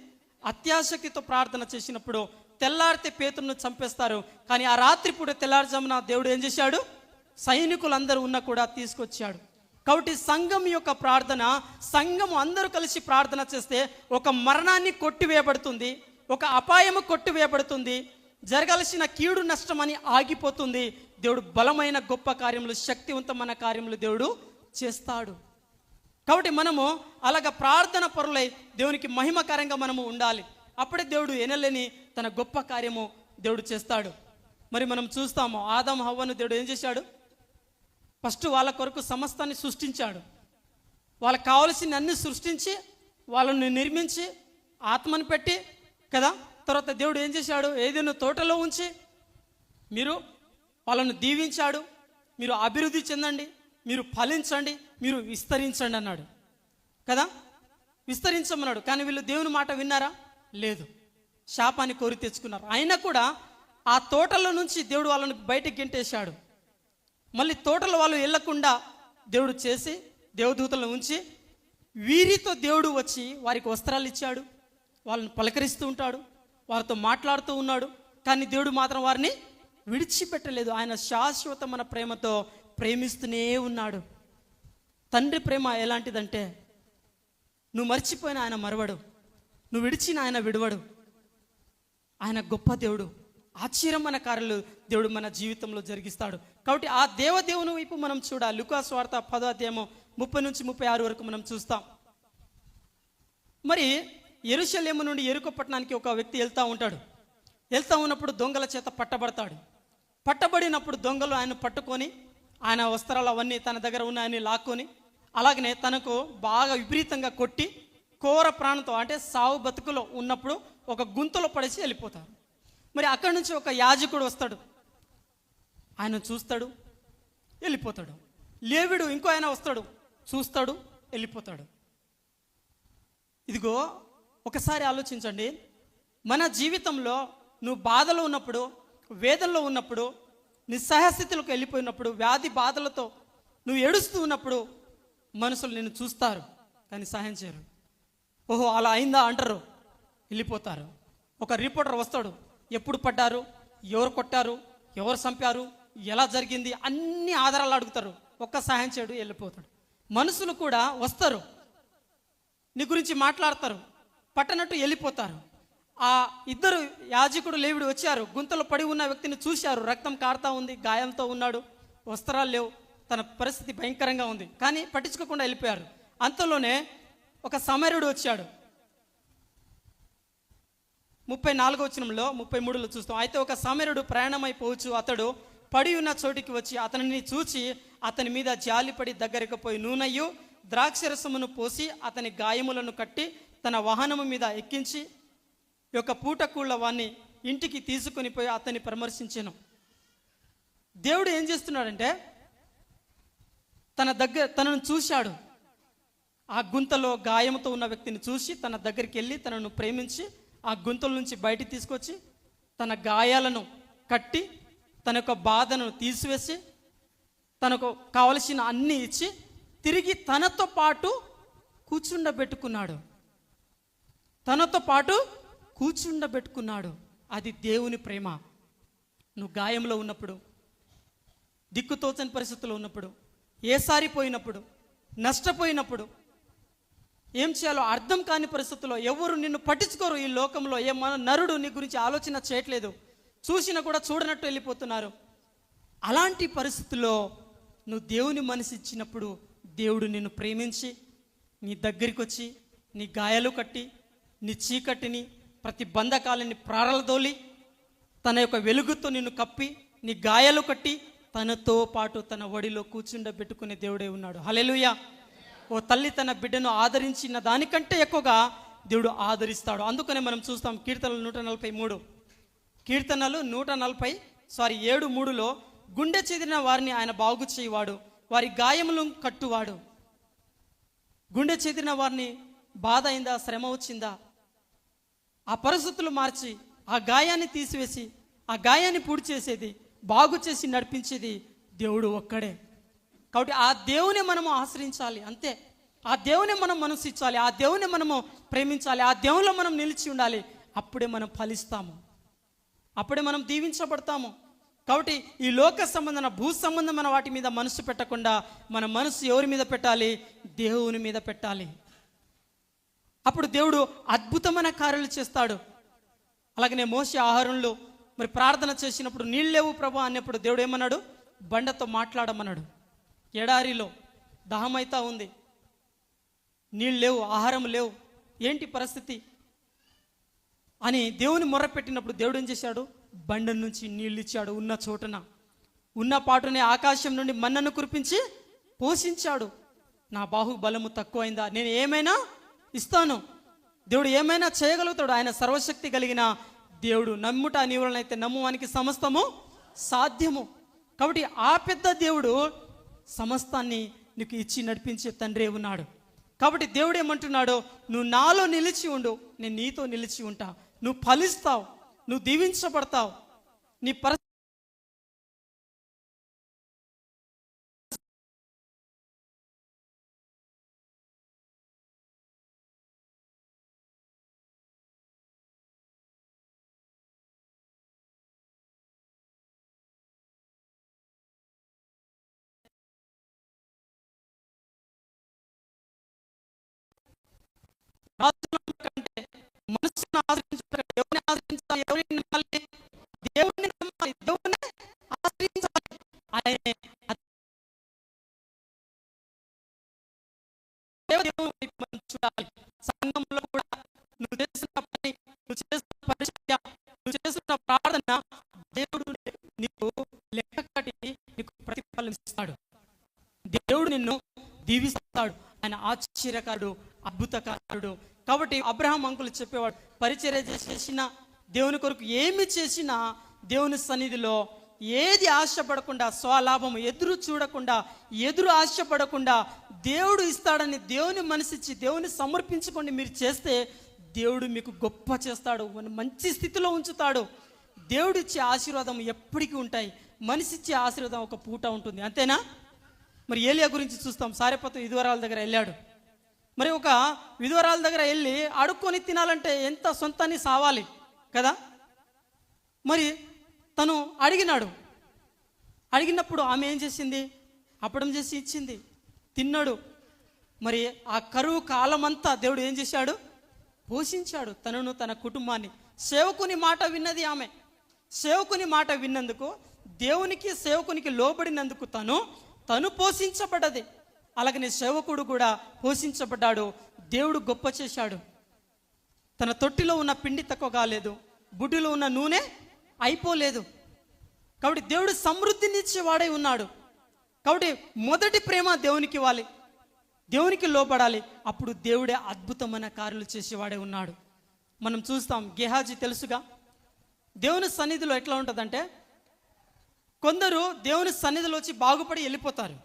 అత్యాసక్తితో ప్రార్థన చేసినప్పుడు తెల్లారితే పేతురును చంపేస్తారు. కానీ ఆ రాత్రి పూట తెల్లారుజామున దేవుడు ఏం చేశాడు? సైనికులందరూ ఉన్నా కూడా తీసుకొచ్చాడు. కాబట్టి సంఘం యొక్క ప్రార్థన, సంఘం అందరూ కలిసి ప్రార్థన చేస్తే ఒక మరణాన్ని కొట్టివేయబడుతుంది, ఒక అపాయము కొట్టివేయబడుతుంది, జరగాల్సిన కీడు నష్టం అని ఆగిపోతుంది. దేవుడు బలమైన గొప్ప కార్యములు, శక్తివంతమైన కార్యములు దేవుడు చేస్తాడు. కాబట్టి మనము అలాగ ప్రార్థన పరులై దేవునికి మహిమకరంగా మనము ఉండాలి. అప్పుడే దేవుడు ఎనలేని తన గొప్ప కార్యము దేవుడు చేస్తాడు. మరి మనం చూస్తాము ఆదాము హవ్వను దేవుడు ఏం చేశాడు? ఫస్ట్ వాళ్ళ కొరకు సమస్తాన్ని సృష్టించాడు. వాళ్ళకి కావలసిన అన్ని సృష్టించి, వాళ్ళని నిర్మించి, ఆత్మను పెట్టి కదా. తర్వాత దేవుడు ఏం చేశాడు? ఏదైనా తోటలో ఉంచి మీరు వాళ్ళను దీవించాడు. మీరు అభివృద్ధి చెందండి, మీరు ఫలించండి, మీరు విస్తరించండి అన్నాడు కదా. విస్తరించమన్నాడు. కానీ వీళ్ళు దేవుని మాట విన్నారా? లేదు, శాపాన్ని కోరి తెచ్చుకున్నారు. అయినా కూడా ఆ తోటలో నుంచి దేవుడు వాళ్ళని బయటకు గెంటేశాడు. మళ్ళీ తోటలో వాళ్ళు వెళ్ళకుండా దేవుడు చేసి దేవదూతలను ఉంచి, వీరితో దేవుడు వచ్చి వారికి వస్త్రాలు ఇచ్చాడు, వాళ్ళని పలకరిస్తూ ఉంటాడు, వారితో మాట్లాడుతూ ఉన్నాడు. కానీ దేవుడు మాత్రం వారిని విడిచిపెట్టలేదు. ఆయన శాశ్వతమైన ప్రేమతో ప్రేమిస్తూనే ఉన్నాడు. తండ్రి ప్రేమ ఎలాంటిదంటే, నువ్వు మర్చిపోయిన ఆయన మరవడు, నువ్వు విడిచిన ఆయన విడవడు. ఆయన గొప్ప దేవుడు, ఆశ్చర్యమైన కార్యాలు దేవుడు మన జీవితంలో జరిగిస్తాడు. కాబట్టి ఆ దేవదేవుని వైపు మనం చూడాలి. లూకా సువార్త 10వ అధ్యాయము 30 నుంచి 36 వరకు మనం చూస్తాం. మరి యెరూషలేము నుండి యెరికో పట్టణానికి ఒక వ్యక్తి వెళ్తూ ఉంటాడు. వెళ్తూ ఉన్నప్పుడు దొంగల చేత పట్టబడతాడు. పట్టబడినప్పుడు దొంగలు ఆయన పట్టుకొని, ఆయన వస్త్రాలు అవన్నీ తన దగ్గర ఉన్నాయని లాక్కొని, అలాగనే తనకు బాగా విపరీతంగా కొట్టి, కోర ప్రాణంతో అంటే సావు బతుకులో ఉన్నప్పుడు ఒక గుంతలో పడేసి వెళ్ళిపోతారు. మరి అక్కడి నుంచి ఒక యాజకుడు వస్తాడు, ఆయన చూస్తాడు, వెళ్ళిపోతాడు. లేవిడు ఇంకో ఆయన వస్తాడు, చూస్తాడు, వెళ్ళిపోతాడు. ఇదిగో ఒకసారి ఆలోచించండి. మన జీవితంలో నువ్వు బాధలో ఉన్నప్పుడు, వేదనలో ఉన్నప్పుడు, నిస్సహాయస్థితిలోకి వెళ్ళిపోయినప్పుడు, వ్యాధి బాధలతో నువ్వు ఏడుస్తూ ఉన్నప్పుడు మనుషులు నిన్ను చూస్తారు కానీ సహాయం చేయరు. ఓహో అలా అయిందా అంటారు, వెళ్ళిపోతారు. ఒక రిపోర్టర్ వస్తాడు, ఎప్పుడు పడ్డారు, ఎవరు కొట్టారు, ఎవరు చంపారు, ఎలా జరిగింది అన్ని ఆధారాలు అడుగుతారు. ఒక్క సహాయం చేయడు, వెళ్ళిపోతాడు. మనుషులు కూడా వస్తారు, నీ గురించి మాట్లాడతారు, పట్టనట్టు వెళ్ళిపోతారు. ఆ ఇద్దరు యాజకుడు లేవిడు వచ్చారు, గుంతలో పడి ఉన్న వ్యక్తిని చూశారు, రక్తం కారుతా ఉంది, గాయంతో ఉన్నాడు, వస్త్రాలు లేవు, తన పరిస్థితి భయంకరంగా ఉంది, కానీ పట్టించుకోకుండా వెళ్ళిపోయారు. అంతలోనే ఒక సమరయుడు వచ్చాడు. 34వ వచనంలో 33లో చూస్తాం. అయితే ఒక సమరయుడు ప్రయాణమైపోవచ్చు, అతడు పడి ఉన్న చోటికి వచ్చి అతనిని చూచి అతని మీద జాలిపడి దగ్గరకు పోయి నూనెయు ద్రాక్షరసమును పోసి అతని గాయములను కట్టి తన వాహనము మీద ఎక్కించి యొక్క పూటకూళ్ళ వాణ్ణి ఇంటికి తీసుకొని పోయి అతన్ని పరామర్శించాను. దేవుడు ఏం చేస్తున్నాడంటే తనను చూశాడు. ఆ గుంతలో గాయంతో ఉన్న వ్యక్తిని చూసి తన దగ్గరికి వెళ్ళి తనను ప్రేమించి ఆ గుంతల నుంచి బయటికి తీసుకొచ్చి తన గాయాలను కట్టి తన యొక్క బాధను తీసివేసి తనకు కావలసిన అన్నీ ఇచ్చి తిరిగి తనతో పాటు కూర్చుండబెట్టుకున్నాడు. అది దేవుని ప్రేమ. నువ్వు గాయంలో ఉన్నప్పుడు, దిక్కుతోచని పరిస్థితుల్లో ఉన్నప్పుడు, ఏసారిపోయినప్పుడు, నష్టపోయినప్పుడు, ఏం చేయాలో అర్థం కాని పరిస్థితుల్లో, ఎవరు నిన్ను పట్టించుకోరు. ఈ లోకంలో ఏ నరుడు నీ గురించి ఆలోచన చేయట్లేదు, చూసినా కూడా చూడనట్టు వెళ్ళిపోతున్నారు. అలాంటి పరిస్థితుల్లో నువ్వు దేవుని మనసు ఇచ్చినప్పుడు దేవుడు నిన్ను ప్రేమించి నీ దగ్గరికి వచ్చి నీ గాయాలు కట్టి నీ చీకటిని ప్రతి బంధకాలని ప్రారలదోలి తన యొక్క వెలుగుతో నిన్ను కప్పి నీ గాయాలు కట్టి తనతో పాటు తన ఒడిలో కూర్చుండబెట్టుకునే దేవుడే ఉన్నాడు. హల్లెలూయా. ఓ తల్లి తన బిడ్డను ఆదరించిన దానికంటే ఎక్కువగా దేవుడు ఆదరిస్తాడు. అందుకనే మనం చూస్తాం కీర్తనలు 7:3 గుండె చెదిరిన వారిని ఆయన బాగు చేయవాడు, వారి గాయములను కట్టువాడు. గుండె చెదిరిన వారిని బాధ అయిందా, శ్రమ వచ్చిందా, ఆ పరిస్థితులు మార్చి ఆ గాయాన్ని తీసివేసి ఆ గాయాన్ని పూడి చేసేది, బాగు చేసి నడిపించేది దేవుడు ఒక్కడే. కాబట్టి ఆ దేవుని మనము ఆశ్రయించాలి, అంతే. ఆ దేవుని మనం మనసు ఇచ్చాలి, ఆ దేవుని మనము ప్రేమించాలి, ఆ దేవునిలో మనం నిలిచి ఉండాలి. అప్పుడే మనం ఫలిస్తాము, అప్పుడే మనం దీవించబడతాము. కాబట్టి ఈ లోక సంబంధమైన భూ సంబంధమైన వాటి మీద మనసు పెట్టకుండా మన మనసు ఎవరి మీద పెట్టాలి? దేవుని మీద పెట్టాలి. అప్పుడు దేవుడు అద్భుతమైన కార్యాలు చేస్తాడు. అలాగనే మోషే ఆహారంలో మరి ప్రార్థన చేసినప్పుడు నీళ్ళు లేవు ప్రభా అన్నప్పుడు దేవుడు ఏమన్నాడు? బండతో మాట్లాడమన్నాడు. ఎడారిలో దాహమైతా ఉంది, నీళ్ళు లేవు, ఆహారం లేవు, ఏంటి పరిస్థితి అని దేవుని మొర్ర పెట్టినప్పుడు దేవుడు ఏం చేశాడు? బండ నుంచి నీళ్ళు ఇచ్చాడు. ఉన్న చోటన ఉన్న పాటునే ఆకాశం నుండి మన్నను కురిపించి పోషించాడు. నా బాహుబలము తక్కువైందా? నేను ఏమైనా ఇస్తాను. దేవుడు ఏమైనా చేయగలుగుతాడు. ఆయన సర్వశక్తి కలిగిన దేవుడు. నమ్ముట నీవులనైతే నమ్మువానికి సమస్తము సాధ్యము. కాబట్టి ఆ పెద్ద దేవుడు సమస్తాన్ని నీకు ఇచ్చి నడిపించే తండ్రి ఉన్నాడు. కాబట్టి దేవుడు ఏమంటున్నాడు? నువ్వు నాలో నిలిచి ఉండు, నేను నీతో నిలిచి ఉంటా, నువ్వు ఫలిస్తావు, నువ్వు దీవించబడతావు. నీ కంటే మనసును ఆశ్రయించాలి, దేవుని ఆశ్రయించాలి, ఎవరిని నమ్మాలి? దేవుని నమ్మాలి, దేవుని ఆశ్రయించాలి. ఆయనే దేవుని చూడాలి. సంఘంలో కూడా నువ్వు చేసిన పని, నువ్వు చేసిన పరిచర్య, నువ్వు చేసిన ప్రార్థన దేవుడు నీకు లెక్క కట్టి నీకు ప్రతిఫలం ఇస్తాడు. దేవుడు నిన్ను దీవిస్తాడు. ఆయన ఆశ్చర్యకారుడు, అద్భుతకారుడు. కాబట్టి అబ్రహాం అంకులు చెప్పేవాడు, పరిచర్య చేసిన దేవుని కొరకు ఏమి చేసినా దేవుని సన్నిధిలో ఏది ఆశపడకుండా, స్వలాభం ఎదురు చూడకుండా, ఎదురు ఆశపడకుండా దేవుడు ఇస్తాడని దేవుని మనసిచ్చి దేవుని సమర్పించుకొని మీరు చేస్తే దేవుడు మీకు గొప్ప చేస్తాడు, మంచి స్థితిలో ఉంచుతాడు. దేవుడిచ్చే ఆశీర్వాదం ఎప్పటికీ ఉంటాయి, మనిషిచ్చే ఆశీర్వాదం ఒక పూట ఉంటుంది, అంతేనా? మరి ఏలియా గురించి చూస్తాం. సారెపతు విధవరాల దగ్గర వెళ్ళాడు. మరి ఒక విధవరాల దగ్గర వెళ్ళి అడుక్కొని తినాలంటే ఎంత సొంతాన్ని సావాలి కదా. మరి తను అడిగినప్పుడు ఆమె ఏం చేసింది? అప్పడం చేసి ఇచ్చింది, తిన్నాడు. మరి ఆ కరువు కాలమంతా దేవుడు ఏం చేశాడు? పోషించాడు తనను, తన కుటుంబాన్ని. సేవకుని మాట విన్నది ఆమె. సేవకుని మాట విన్నందుకు, దేవునికి సేవకునికి లోబడినందుకు తను పోషించబడ్డది. అలాగనే సేవకుడు కూడా పోషించబడ్డాడు. దేవుడు గొప్ప చేశాడు. తన తొట్టిలో ఉన్న పిండి తక్కువ కాలేదు, బుడ్డిలో ఉన్న నూనె అయిపోలేదు. కాబట్టి దేవుడు సమృద్ధినిచ్చేవాడై ఉన్నాడు. కాబట్టి మొదటి ప్రేమ దేవునికి ఇవ్వాలి, దేవునికి లోబడాలి. అప్పుడు దేవుడే అద్భుతమైన కార్యాలు చేసేవాడే ఉన్నాడు. మనం చూస్తాం, గెహాజీ తెలుసుగా. దేవుని సన్నిధిలో ఎట్లా ఉంటుందంటే, కొందరు దేవుని సన్నిధిలో వచ్చి బాగుపడి వెళ్ళిపోతారు,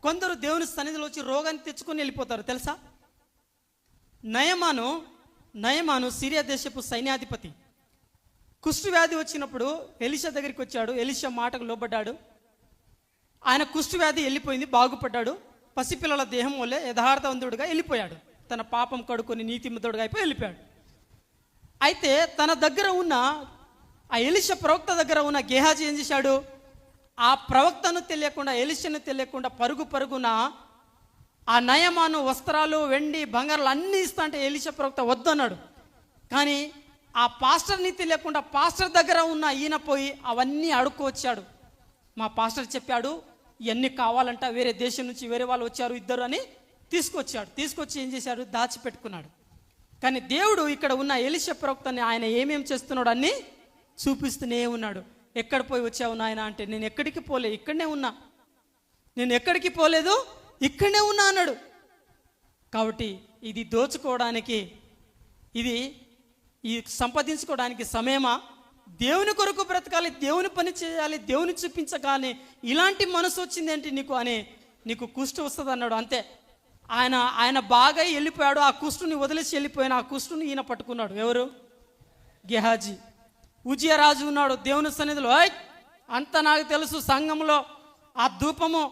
కొందరు దేవుని సన్నిధిలో వచ్చి రోగాన్ని తెచ్చుకొని వెళ్ళిపోతారు. తెలుసా? నయమాను సిరియా దేశపు సైన్యాధిపతి. కుష్టు వ్యాధి వచ్చినప్పుడు ఎలీషా దగ్గరికి వచ్చాడు. ఎలీషా మాటకు లోబడ్డాడు. ఆయన కుష్టు వ్యాధి వెళ్ళిపోయింది, బాగుపడ్డాడు. పసిపిల్లల దేహం వల్లే యథార్థవంతుడుగా వెళ్ళిపోయాడు. తన పాపం కడుక్కొని నీతిమంతుడుగా అయిపోయి వెళ్ళిపోయాడు. అయితే తన దగ్గర ఉన్న ఆ ఎలీషా ప్రవక్త దగ్గర ఉన్న గెహాజీ ఏం చేశాడు? ఆ ప్రవక్తను తెలియకుండా, ఎలీషాను తెలియకుండా పరుగున ఆ నయమాను వస్త్రాలు, వెండి, బంగారాలు అన్నీ ఇస్తా అంటే ఎలీషా ప్రవక్త వద్దన్నాడు. కానీ ఆ పాస్టర్ని తెలియకుండా పాస్టర్ దగ్గర ఉన్న ఈయన పోయి అవన్నీ అడుక్కొచ్చాడు. మా పాస్టర్ చెప్పాడు, ఇవన్నీ కావాలంట, వేరే దేశం నుంచి వేరే వాళ్ళు వచ్చారు ఇద్దరు అని తీసుకొచ్చి ఏం చేశాడు? దాచిపెట్టుకున్నాడు. కానీ దేవుడు ఇక్కడ ఉన్న ఎలీషా ప్రవక్తని ఆయన ఏమేం చేస్తున్నాడు అన్నీ చూపిస్తూనే ఉన్నాడు. ఎక్కడ పోయి వచ్చావు నాయన అంటే, నేను ఎక్కడికి పోలే, ఇక్కడనే ఉన్నా, నేను ఎక్కడికి పోలేదు, ఇక్కడనే ఉన్నా అన్నాడు. కాబట్టి ఇది దోచుకోవడానికి, ఈ సంపాదించుకోవడానికి సమయమా? దేవుని కొరకు బ్రతకాలి, దేవుని పని చేయాలి, దేవుని చూపించగానే ఇలాంటి మనసు వచ్చిందేంటి నీకు అని నీకు కుష్టు వస్తుంది అన్నాడు. అంతే. ఆయన బాగా వెళ్ళిపోయాడు. ఆ కుష్టుని వదిలేసి వెళ్ళిపోయిన ఆ కుష్టుని ఈయన పట్టుకున్నాడు. ఎవరు? గెహాజీ. ఉజియా రాజు ఉన్నాడు దేవుని సన్నిధిలో. అంత నాకు తెలుసు, సంఘంలో ఆ ధూపము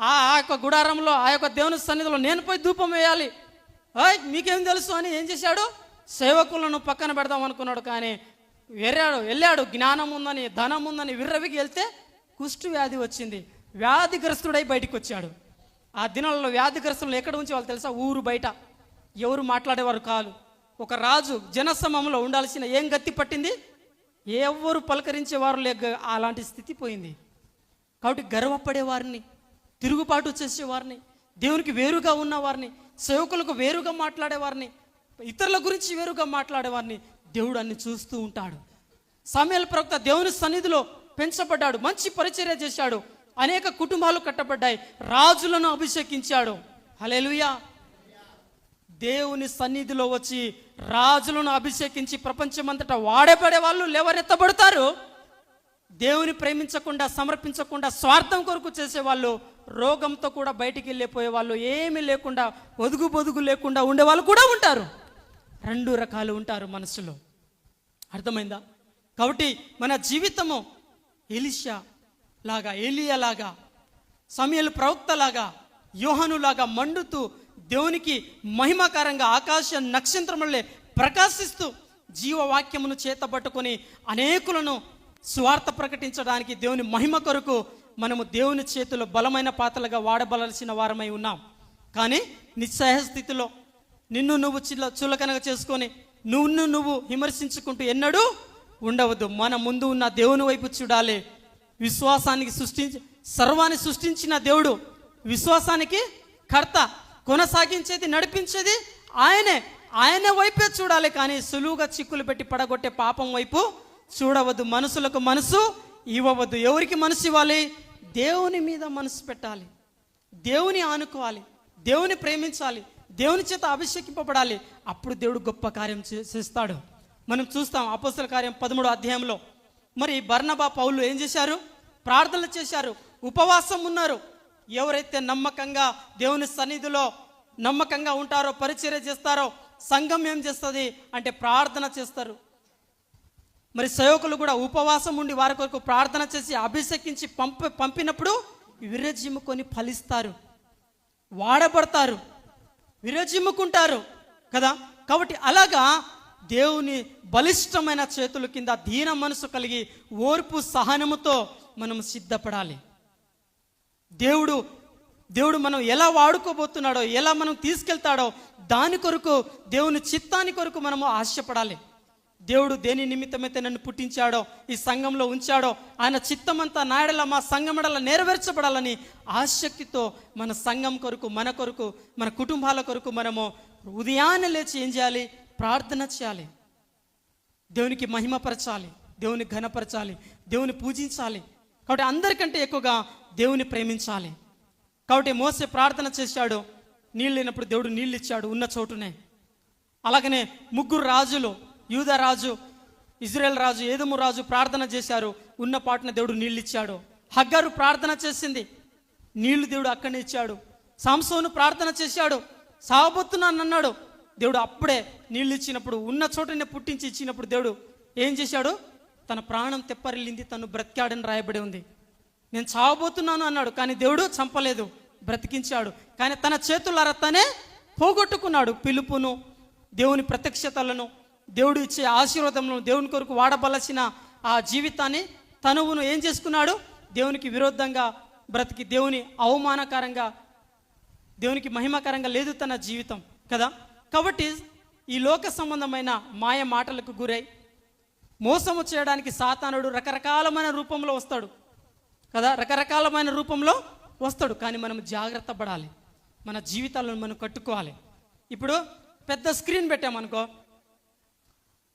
ఆ యొక్క గుడారంలో ఆ యొక్క దేవుని సన్నిధిలో నేను పోయి ధూపం వేయాలి, మీకేం తెలుసు అని ఏం చేశాడు? సేవకులను పక్కన పెడదాం అనుకున్నాడు. కానీ వెళ్ళాడు జ్ఞానం ఉందని, ధనం ఉందని విర్రవికి వెళ్తే కుష్టు వ్యాధి వచ్చింది. వ్యాధిగ్రస్తుడై బయటికి వచ్చాడు. ఆ దినాలలో వ్యాధిగ్రస్తులు ఎక్కడ ఉంచేవాళ్ళు తెలుసా? ఊరు బయట. ఎవరు మాట్లాడేవారు కాదు. ఒక రాజు జనసమూహంలో ఉండాల్సిన ఏం గతి పట్టింది? ఎవరు పలకరించేవారు లేక అలాంటి స్థితి పోయింది. కాబట్టి గర్వపడేవారిని, తిరుగుబాటు చేసేవారిని, దేవునికి వేరుగా ఉన్నవారిని, సేవకులకు వేరుగా మాట్లాడేవారిని, ఇతరుల గురించి వేరుగా మాట్లాడేవారిని దేవుడు అన్ని చూస్తూ ఉంటాడు. సమూయేలు ప్రవక్త దేవుని సన్నిధిలో పెంచబడ్డాడు, మంచి పరిచర్య చేశాడు, అనేక కుటుంబాలు కట్టబడ్డాయి, రాజులను అభిషేకించాడు. హల్లెలూయా. దేవుని సన్నిధిలో వచ్చి రాజులను అభిషేకించి ప్రపంచమంతటా వాడబడే వాళ్ళు లేవనెత్తబడతారు. దేవుని ప్రేమించకుండా, సమర్పించకుండా, స్వార్థం కొరకు చేసేవాళ్ళు, రోగంతో కూడా బయటికి వెళ్ళిపోయే వాళ్ళు, ఏమీ లేకుండా ఒదుగు లేకుండా ఉండేవాళ్ళు కూడా ఉంటారు. 2 రకాలు ఉంటారు మనసులో. అర్థమైందా? కాబట్టి మన జీవితము ఎలీషా లాగా, ఏలియా లాగా, సమూయేలు ప్రవక్త లాగా, యోహాను లాగా మండుతూ దేవునికి మహిమకరంగా ఆకాశ నక్షత్రములే ప్రకాశిస్తూ జీవవాక్యమును చేతబట్టుకొని అనేకులను స్వార్థ ప్రకటించడానికి, దేవుని మహిమ కొరకు మనము దేవుని చేతిలో బలమైన పాత్రలుగా వాడబడాల్సిన వారమై ఉన్నాం. కానీ నిస్సహాయ స్థితిలో నిన్ను నువ్వు చులకనగా చేసుకొని నువ్వు విమర్శించుకుంటూ ఎన్నడూ ఉండవద్దు. మన ముందు ఉన్న దేవుని వైపు చూడాలి. విశ్వాసానికి సర్వాన్ని సృష్టించిన దేవుడు, విశ్వాసానికి కర్త, కొనసాగించేది, నడిపించేది ఆయనే వైపే చూడాలి. కానీ సులువుగా చిక్కులు పెట్టి పడగొట్టే పాపం వైపు చూడవద్దు. మనసులకు మనసు ఇవ్వవద్దు. ఎవరికి మనసు ఇవ్వాలి? దేవుని మీద మనసు పెట్టాలి, దేవుని ఆనుకోవాలి, దేవుని ప్రేమించాలి, దేవుని చేత అభిషేకింపబడాలి. అప్పుడు దేవుడు గొప్ప కార్యం చేస్తాడు. మనం చూస్తాం అపోస్తల కార్యం 13వ అధ్యాయంలో. మరి బర్నబా, పౌలు ఏం చేశారు? ప్రార్థనలు చేశారు, ఉపవాసం ఉన్నారు. ఎవరైతే నమ్మకంగా దేవుని సన్నిధిలో నమ్మకంగా ఉంటారో, పరిచర్య చేస్తారో, సంఘం ఏం చేస్తుంది అంటే ప్రార్థన చేస్తారు. మరి సేవకులు కూడా ఉపవాసం ఉండి వారి కొరకు ప్రార్థన చేసి అభిషేకించి పంపినప్పుడు విరజిమ్ముకొని ఫలిస్తారు, వాడబడతారు, విరజిమ్ముకుంటారు కదా. కాబట్టి అలాగా దేవుని బలిష్టమైన చేతుల కింద దీన మనసు కలిగి ఓర్పు సహనముతో మనం సిద్ధపడాలి. దేవుడు మనం ఎలా వాడుకోబోతున్నాడో, ఎలా మనం తీసుకెళ్తాడో దాని కొరకు, దేవుని చిత్తాని కొరకు మనము ఆశపడాలి. దేవుడు దేని నిమిత్తమైతే నన్ను పుట్టించాడో, ఈ సంఘంలో ఉంచాడో, ఆయన చిత్తమంతా నాయడల మా సంఘమడల నెరవేర్చబడాలని ఆసక్తితో మన సంఘం కొరకు, మన కుటుంబాల కొరకు మనము ఉదయాన్నే లేచి ఏం చేయాలి? ప్రార్థన చేయాలి. దేవునికి మహిమపరచాలి, దేవుని ఘనపరచాలి, దేవుని పూజించాలి. కాబట్టి అందరికంటే ఎక్కువగా దేవుని ప్రేమించాలి. కాబట్టి మోసే ప్రార్థన చేశాడు, నీళ్ళు లేనప్పుడు దేవుడు నీళ్ళు ఇచ్చాడు ఉన్న చోటునే. అలాగనే ముగ్గురు రాజులు, యూదా రాజు, ఇజ్రాయెల్ రాజు, ఏదోము రాజు ప్రార్థన చేశారు, ఉన్న పాటున దేవుడు నీళ్ళు ఇచ్చాడు. హగ్గారు ప్రార్థన చేసింది, నీళ్లు దేవుడు అక్కడనే ఇచ్చాడు. సాంసోను ప్రార్థన చేశాడు, సావబోతున్నాను అన్నాడు, దేవుడు అప్పుడే నీళ్ళు ఇచ్చినప్పుడు, ఉన్న చోటనే పుట్టించి ఇచ్చినప్పుడు దేవుడు ఏం చేశాడు? తన ప్రాణం తెప్పరిల్లింది, తను బ్రతికాడని రాయబడి ఉంది. నేను చావబోతున్నాను అన్నాడు, కానీ దేవుడు చంపలేదు, బ్రతికించాడు. కానీ తన చేతులారా తనే పోగొట్టుకున్నాడు పిలుపును, దేవుని ప్రత్యక్షతలను, దేవుడు ఇచ్చే ఆశీర్వాదములను, దేవుని కొరకు వాడబలసిన ఆ జీవితాన్ని తనువును ఏం చేసుకున్నాడు? దేవునికి విరుద్ధంగా బ్రతికి, దేవుని అవమానకరంగా, దేవునికి మహిమకరంగా లేదు తన జీవితం కదా. కాబట్టి ఈ లోక సంబంధమైన మాయ మాటలకు గురై మోసము చేయడానికి సాతానుడు రకరకాలమైన రూపంలో వస్తాడు కదా, రకరకాలమైన రూపంలో వస్తాడు. కానీ మనం జాగ్రత్త పడాలి, మన జీవితాలను మనం కట్టుకోవాలి. ఇప్పుడు పెద్ద స్క్రీన్ పెట్టామనుకో,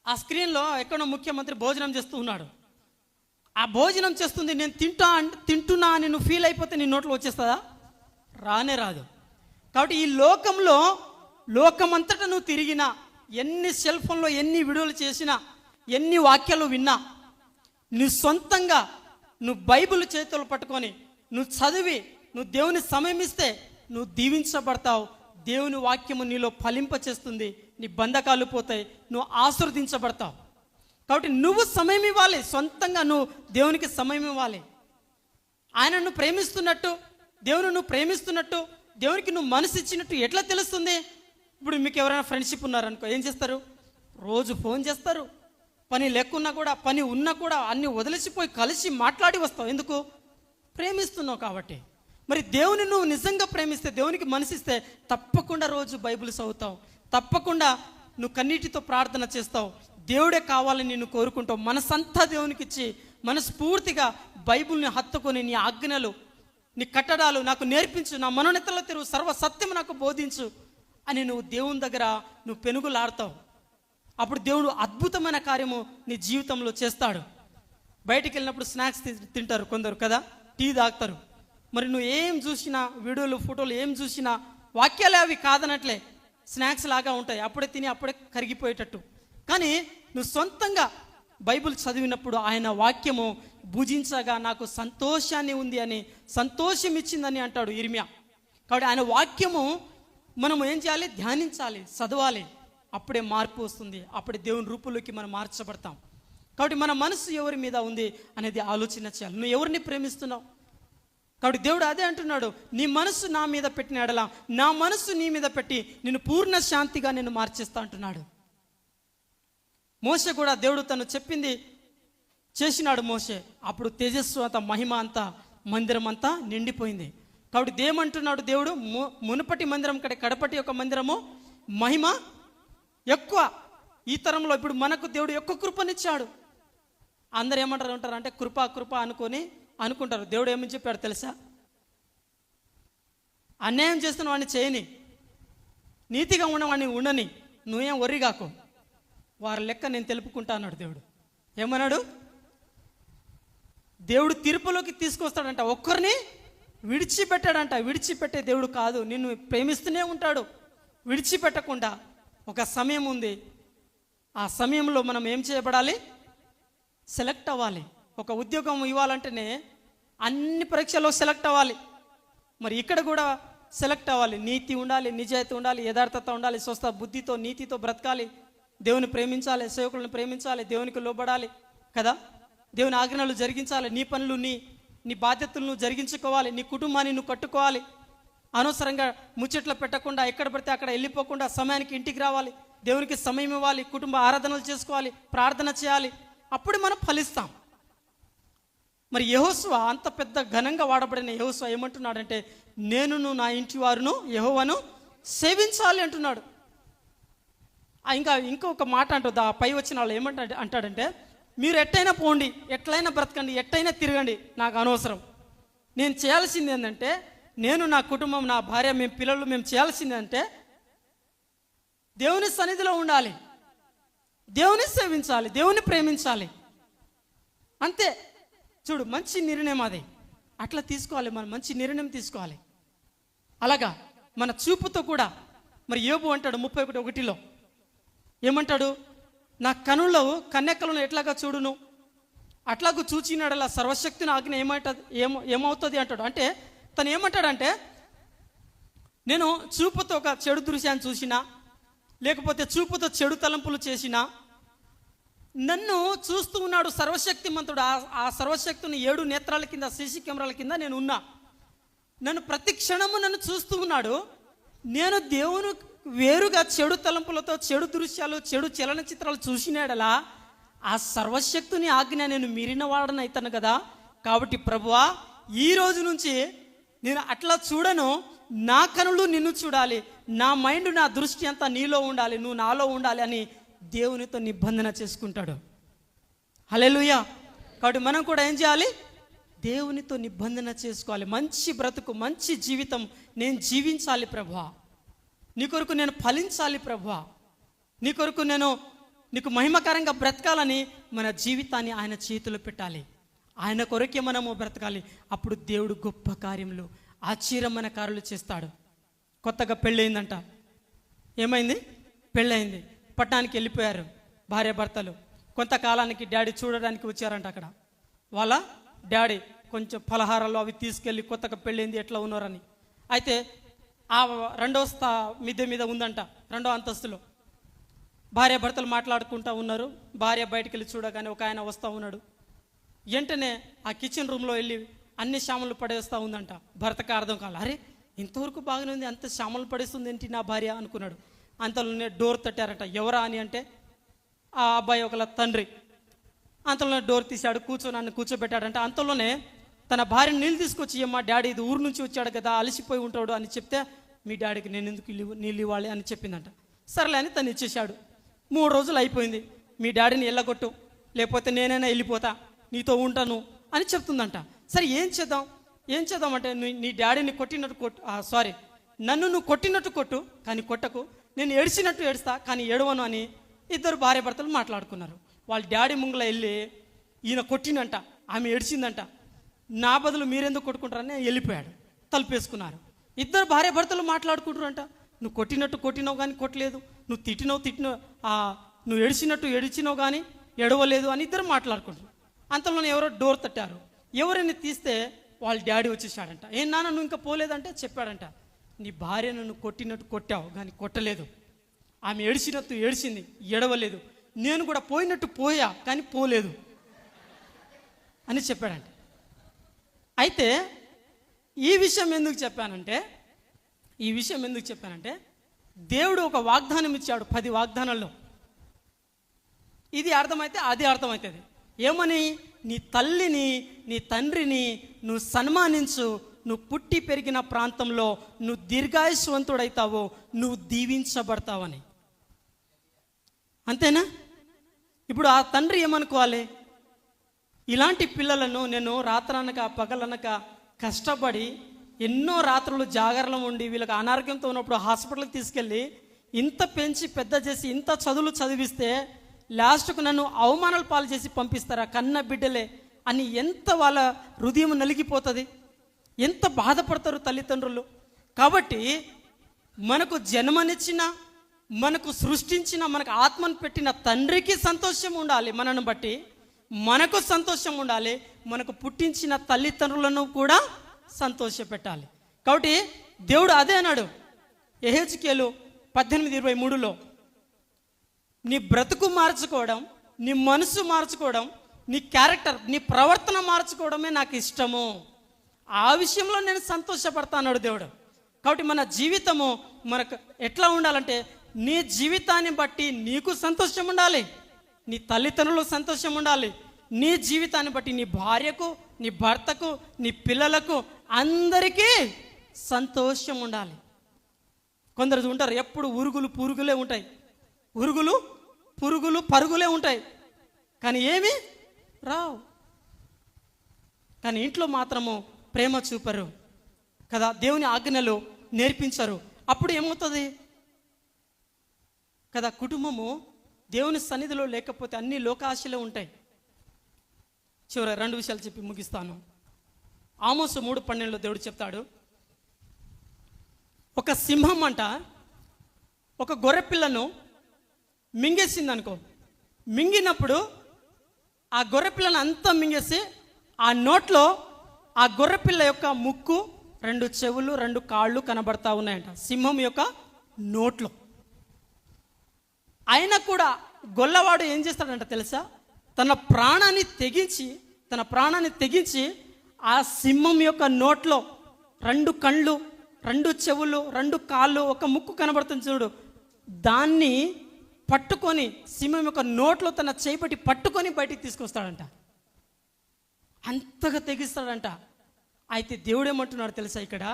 ఆ స్క్రీన్లో ఎక్కడో ముఖ్యమంత్రి భోజనం చేస్తూ ఉన్నాడు. ఆ భోజనం చేస్తుంది, నేను తింటున్నా అని నువ్వు ఫీల్ అయిపోతే నీ నోట్లో వచ్చేస్తుందా? రానే రాదు. కాబట్టి ఈ లోకమంతటా నువ్వు తిరిగినా, ఎన్ని సెల్ ఫోన్లో ఎన్ని వీడియోలు చేసినా, ఎన్ని వాక్యాలు విన్నా, నువ్వు సొంతంగా నువ్వు బైబిల్ చేతులు పట్టుకొని నువ్వు చదివి నువ్వు దేవుని సమయం ఇస్తే నువ్వు దీవించబడతావు. దేవుని వాక్యము నీలో ఫలింపచేస్తుంది, నీ బంధకాలు పోతాయి, నువ్వు ఆశీర్వదించబడతావు. కాబట్టి నువ్వు సమయం ఇవ్వాలి, సొంతంగా నువ్వు దేవునికి సమయం ఇవ్వాలి. ఆయన నువ్వు ప్రేమిస్తున్నట్టు, దేవుని నువ్వు ప్రేమిస్తున్నట్టు, దేవునికి నువ్వు మనసు ఇచ్చినట్టు ఎట్లా తెలుస్తుంది? ఇప్పుడు మీకు ఎవరైనా ఫ్రెండ్షిప్ ఉన్నారనుకో, ఏం చేస్తారు? రోజు ఫోన్ చేస్తారు, పని లేకున్నా కూడా, పని ఉన్నా కూడా అన్ని వదిలేసిపోయి కలిసి మాట్లాడి వస్తావు. ఎందుకు? ప్రేమిస్తున్నావు కాబట్టి. మరి దేవుని నువ్వు నిజంగా ప్రేమిస్తే, దేవునికి మనసిస్తే తప్పకుండా రోజు బైబిల్ చదువుతావు, తప్పకుండా నువ్వు కన్నీటితో ప్రార్థన చేస్తావు, దేవుడే కావాలని నిన్ను కోరుకుంటావు. మనసంతా దేవునికి ఇచ్చి మనస్ఫూర్తిగా బైబిల్ని హత్తుకొని, నీ ఆజ్ఞలు, నీ కట్టడాలు నాకు నేర్పించు, నా మనోనేతలో తిరుగు, సర్వసత్యం నాకు బోధించు అని నువ్వు దేవుని దగ్గర నువ్వు పెనుగులాడతావు. అప్పుడు దేవుడు అద్భుతమైన కార్యము నీ జీవితంలో చేస్తాడు. బయటికి వెళ్ళినప్పుడు స్నాక్స్ తింటారు కొందరు కదా, టీ తాగుతారు. మరి నువ్వు ఏం చూసినా, వీడియోలు ఫోటోలు ఏం చూసినా, వాక్యాలే అవి కాదనట్లే స్నాక్స్ లాగా ఉంటాయి, అప్పుడే తిని అప్పుడే కరిగిపోయేటట్టు. కానీ నువ్వు సొంతంగా బైబిల్ చదివినప్పుడు ఆయన వాక్యము భుజించగా నాకు సంతోషాన్ని ఉంది అని, సంతోషం ఇచ్చిందని అంటాడు ఇర్మియా. కాబట్టి ఆయన వాక్యము మనము ఏం చేయాలి? ధ్యానించాలి, చదవాలి. అప్పుడే మార్పు వస్తుంది, అప్పుడే దేవుని రూపంలోకి మనం మార్చబడతాం. కాబట్టి మన మనసు ఎవరి మీద ఉంది అనేది ఆలోచన చేయాలి. నువ్వు ఎవరిని ప్రేమిస్తున్నావు? కాబట్టి దేవుడు అదే అంటున్నాడు, నీ మనసు నా మీద పెట్టిన ఎడల నా మనసు నీ మీద పెట్టి నిన్ను పూర్ణ శాంతిగా నేను మార్చేస్తా అంటున్నాడు. మోషే కూడా దేవుడు తను చెప్పింది చేసినాడు మోషే. అప్పుడు తేజస్సు అంతా, మహిమ అంతా, మందిరం అంతా నిండిపోయింది. కాబట్టి దేమంటున్నాడు దేవుడు? మునుపటి మందిరం కంటే కడపటి యొక్క మందిరము మహిమ ఎక్కువ. ఈ తరంలో ఇప్పుడు మనకు దేవుడు ఎక్కువ కృపనిచ్చాడు. అందరు ఏమంటారు అంటే కృప అనుకుంటారు. దేవుడు ఏమని చెప్పాడు తెలుసా? అన్యాయం చేస్తున్న వాడిని చేయని, నీతిగా ఉన్నవాడిని ఉండని, నువ్వేం worry కాకు, వారి లెక్క నేను తెలుపుకుంటా అన్నాడు దేవుడు. ఏమన్నాడు? దేవుడు తీర్పులోకి తీసుకొస్తాడంట, ఒక్కరిని విడిచిపెట్టాడంట. విడిచిపెట్టే దేవుడు కాదు, నిన్ను ప్రేమిస్తూనే ఉంటాడు విడిచిపెట్టకుండా. ఒక సమయం ఉంది, ఆ సమయంలో మనం ఏం చేయబడాలి? సెలెక్ట్ అవ్వాలి. ఒక ఉద్యోగం ఇవ్వాలంటేనే అన్ని పరీక్షల్లో సెలెక్ట్ అవ్వాలి. మరి ఇక్కడ కూడా సెలెక్ట్ అవ్వాలి. నీతి ఉండాలి, నిజాయితీ ఉండాలి, యథార్థత ఉండాలి, స్వస్థ బుద్ధితో నీతితో బ్రతకాలి, దేవుని ప్రేమించాలి, సేవకులను ప్రేమించాలి, దేవునికి లోబడాలి కదా, దేవుని ఆజ్ఞలు జరిగించాలి, నీ పనులు నీ బాధ్యతలు నువ్వు జరిగించుకోవాలి, నీ కుటుంబాన్ని నువ్వు కట్టుకోవాలి, అనవసరంగా ముచ్చట్లు పెట్టకుండా ఎక్కడ పడితే అక్కడ వెళ్ళిపోకుండా సమయానికి ఇంటికి రావాలి, దేవునికి సమయం ఇవ్వాలి, కుటుంబ ఆరాధనలు చేసుకోవాలి, ప్రార్థన చేయాలి. అప్పుడు మనం ఫలిస్తాం. మరి యెహోషువ అంత పెద్ద ఘనంగా వాడబడిన యెహోషువ ఏమంటున్నాడంటే, నేనును నా ఇంటి వారును యెహోవాను సేవించాలి అంటున్నాడు. ఇంకొక మాట అంటుంది ఆ పై వచ్చిన వాళ్ళు అంటాడంటే, మీరు ఎట్టయినా పోండి, ఎట్లయినా బ్రతకండి, ఎట్టయినా తిరగండి, నాకు అనవసరం. నేను చేయాల్సింది ఏంటంటే, నేను నా కుటుంబం, నా భార్య, మేము పిల్లలు, మేము చేయాల్సింది అంటే దేవుని సన్నిధిలో ఉండాలి, దేవుని సేవించాలి, దేవుని ప్రేమించాలి, అంతే. చూడు, మంచి నిర్ణయం అది. అట్లా తీసుకోవాలి, మనం మంచి నిర్ణయం తీసుకోవాలి. అలాగా మన చూపుతో కూడా. మరి యోబు అంటాడు 31:1 ఏమంటాడు, నా కనుల్లో కన్నెక్కలను ఎట్లాగా చూడును, అట్లాగూ చూచినాడలా సర్వశక్తిని ఆజ్ఞ ఏమవుతుంది అంటాడు. అంటే తను ఏమంటాడంటే, నేను చూపుతో ఒక చెడు దృశ్యాన్ని చూసినా, లేకపోతే చూపుతో చెడు తలంపులు చేసినా, నన్ను చూస్తూ ఉన్నాడు సర్వశక్తిమంతుడు. ఆ సర్వశక్తిని 7 నేత్రాల కింద, సీసీ కెమెరాల కింద నేను ఉన్నా. నన్ను ప్రతి క్షణము నన్ను చూస్తూ ఉన్నాడు. నేను దేవుని వేరుగా చెడు తలంపులతో, చెడు దృశ్యాలు, చెడు చలనచిత్రాలు చూసినాడలా ఆ సర్వశక్తిని ఆజ్ఞ నేను మీరిన వాడని అవుతాను కదా. కాబట్టి ప్రభువా, ఈ రోజు నుంచి నేను అట్లా చూడను, నా కనులు నిన్ను చూడాలి, నా మైండ్, నా దృష్టి అంతా నీలో ఉండాలి, నువ్వు నాలో ఉండాలి అని దేవునితో నిబంధన చేసుకుంటాడు. హల్లెలూయా. కాబట్టి మనం కూడా ఏం చేయాలి, దేవునితో నిబంధన చేసుకోవాలి. మంచి బ్రతుకు, మంచి జీవితం నేను జీవించాలి ప్రభువా, నీ కొరకు నేను ఫలించాలి ప్రభువా, నీ కొరకు నేను నీకు మహిమకరంగా బ్రతకాలని మన జీవితాన్ని ఆయన చేతిలో పెట్టాలి. ఆయన కొరకే మనము బ్రతకాలి. అప్పుడు దేవుడు గొప్ప కార్యములు, ఆశ్చర్యమైన కార్యాలు చేస్తాడు. కొత్తగా పెళ్ళయిందంట. ఏమైంది? పెళ్ళయింది. పట్టణానికి వెళ్ళిపోయారు భార్యాభర్తలు. కొంతకాలానికి డాడీ చూడడానికి వచ్చారంట. అక్కడ వాళ్ళ డాడీ కొంచెం పలహారాలు అవి తీసుకెళ్ళి, కొత్తగా పెళ్ళైంది ఎట్లా ఉన్నారని. అయితే ఆ 2వ మిద్దె మీద ఉందంట, 2వ అంతస్తులో. భార్యాభర్తలు మాట్లాడుకుంటూ ఉన్నారు. భార్య బయటికి వెళ్ళి చూడగానే ఒక ఆయన వస్తూ ఉన్నాడు. వెంటనే ఆ కిచెన్ రూమ్లో వెళ్ళి అన్ని సామాన్లు పడేస్తూ ఉందంట. భర్తకు అర్థం కావాలి, అరే ఇంతవరకు బాగానే ఉంది, అంత సామాన్లు పడేస్తుంది ఏంటి నా భార్య అనుకున్నాడు. అంతలోనే డోర్ తట్టారట. ఎవరా అని అంటే ఆ అబ్బాయి ఒకళ్ళ తండ్రి. అంతలోనే డోర్ తీశాడు, నన్ను కూర్చోబెట్టాడంట. అంతలోనే తన భార్యను నీళ్ళు తీసుకొచ్చి, అమ్మా డాడీ ఇది ఊరు నుంచి వచ్చాడు కదా, అలసిపోయి ఉంటాడు అని చెప్తే, మీ డాడీకి నేను ఎందుకు నీళ్ళు ఇవ్వాలి అని చెప్పిందంట. సరేలే అని తను ఇచ్చేశాడు. 3 రోజులు అయిపోయింది. మీ డాడీని వెళ్ళగొట్టు, లేకపోతే నేనైనా వెళ్ళిపోతా, నీతో ఉంటాను అని చెప్తుందంట. సరే ఏం చేద్దాం అంటే, నీ డాడీని కొట్టినట్టు కొట్టు, నన్ను నువ్వు కొట్టినట్టు కొట్టు, కానీ కొట్టకు, నేను ఏడ్చినట్టు ఏడుస్తా కానీ ఏడవను అని ఇద్దరు భార్యాభర్తలు మాట్లాడుకున్నారు. వాళ్ళ డాడీ ముంగల వెళ్ళి, ఈయన కొట్టినంట, ఆమె ఏడ్చిందంట, నా బదులు మీరెందుకు కొట్టుకుంటారని వెళ్ళిపోయాడు. తలుపేసుకున్నారు. ఇద్దరు భార్యాభర్తలు మాట్లాడుకుంటారంట. నువ్వు కొట్టినావు కానీ కొట్టలేదు, నువ్వు తిట్టినావు నువ్వు ఏడ్చినావు కానీ ఎడవలేదు అని ఇద్దరు మాట్లాడుకుంటారు. అంతలోనే ఎవరో డోర్ తట్టారు. ఎవరైనా తీస్తే వాళ్ళ డాడీ వచ్చేసాడంట. ఏం నాన్న నువ్వు ఇంకా పోలేదంటే చెప్పాడంట, నీ భార్యను నువ్వు కొట్టినట్టు కొట్టావు కానీ కొట్టలేదు, ఆమె ఏడ్చినట్టు ఏడ్చింది, ఎడవలేదు, నేను కూడా పోయినట్టు పోయా కానీ పోలేదు అని చెప్పాడంట. అయితే ఈ విషయం ఎందుకు చెప్పానంటే దేవుడు ఒక వాగ్దానం ఇచ్చాడు 10 వాగ్దానాల్లో. ఇది అర్థమైతే అది అర్థమవుతుంది. ఏమని? నీ తల్లిని, నీ తండ్రిని నువ్వు సన్మానించు, నువ్వు పుట్టి పెరిగిన ప్రాంతంలో నువ్వు దీర్ఘాయుష్వంతుడైతావో, నువ్వు దీవించబడతావని. అంతేనా? ఇప్పుడు ఆ తండ్రి ఏమనుకోవాలి? ఇలాంటి పిల్లలను నేను రాత్రనక పగలనక కష్టపడి ఎన్నో రాత్రులు జాగరణ ఉండి వీళ్ళకి అనారోగ్యంతో ఉన్నప్పుడు హాస్పిటల్కి తీసుకెళ్ళి ఇంత పెంచి పెద్ద చేసి ఇంత చదువులు చదివిస్తే లాస్ట్కు నన్ను అవమానాలు పాలు చేసి పంపిస్తారా, కన్న బిడ్డలే అని ఎంత వాళ్ళ హృదయం నలిగిపోతుంది, ఎంత బాధపడతారు తల్లిదండ్రులు. కాబట్టి మనకు జన్మనిచ్చిన, మనకు సృష్టించిన, మనకు ఆత్మను పెట్టిన తండ్రికి సంతోషం ఉండాలి, మనను బట్టి మనకు సంతోషం ఉండాలి, మనకు పుట్టించిన తల్లిదండ్రులను కూడా సంతోష పెట్టాలి. కాబట్టి దేవుడు అదే అన్నాడు యెహెజ్కేలు 18:23లో, నీ బ్రతుకు మార్చుకోవడం, నీ మనసు మార్చుకోవడం, నీ క్యారెక్టర్, నీ ప్రవర్తన మార్చుకోవడమే నాకు ఇష్టము. ఆ విషయంలో నేను సంతోషపడతా అన్నాడు దేవుడు. కాబట్టి మన జీవితము మనకు ఎట్లా ఉండాలంటే, నీ జీవితాన్ని బట్టి నీకు సంతోషం ఉండాలి, నీ తల్లిదండ్రులకు సంతోషం ఉండాలి, నీ జీవితాన్ని బట్టి నీ భార్యకు, నీ భర్తకు, నీ పిల్లలకు, అందరికీ సంతోషం ఉండాలి. కొందరు ఉంటారు ఎప్పుడు పురుగులే ఉంటాయి, పరుగులే ఉంటాయి, కానీ ఏమి రావు. కానీ ఇంట్లో మాత్రము ప్రేమ చూపరు కదా, దేవుని ఆజ్ఞలు నేర్పించరు. అప్పుడు ఏమవుతుంది కదా, కుటుంబము దేవుని సన్నిధిలో లేకపోతే అన్ని లోకాశలే ఉంటాయి. చివరి 2 విషయాలు చెప్పి ముగిస్తాను. ఆమోసు 3:12 దేవుడు చెప్తాడు, ఒక సింహం అంట ఒక గొర్రె పిల్లను మింగేసింది అనుకో. మింగినప్పుడు ఆ గొర్రె పిల్లను అంతా మింగేసి ఆ నోట్లో ఆ గొర్రె పిల్ల యొక్క ముక్కు, 2 చెవులు, 2 కాళ్ళు కనబడతా ఉన్నాయంట సింహం యొక్క నోట్లో. అయినా కూడా గొల్లవాడు ఏం చేస్తాడంట తెలుసా, తన ప్రాణాన్ని తెగించి ఆ సింహం యొక్క నోట్లో 2 కళ్ళు, 2 చెవులు, 2 కాళ్ళు, ఒక ముక్కు కనబడుతుంది చూడు, దాన్ని పట్టుకొని సింహం యొక్క నోట్లో తన చేపట్టి పట్టుకొని బయటికి తీసుకొస్తాడంట. అంతగా తెగిస్తాడంట. అయితే దేవుడు ఏమంటున్నాడు తెలుసా ఇక్కడ,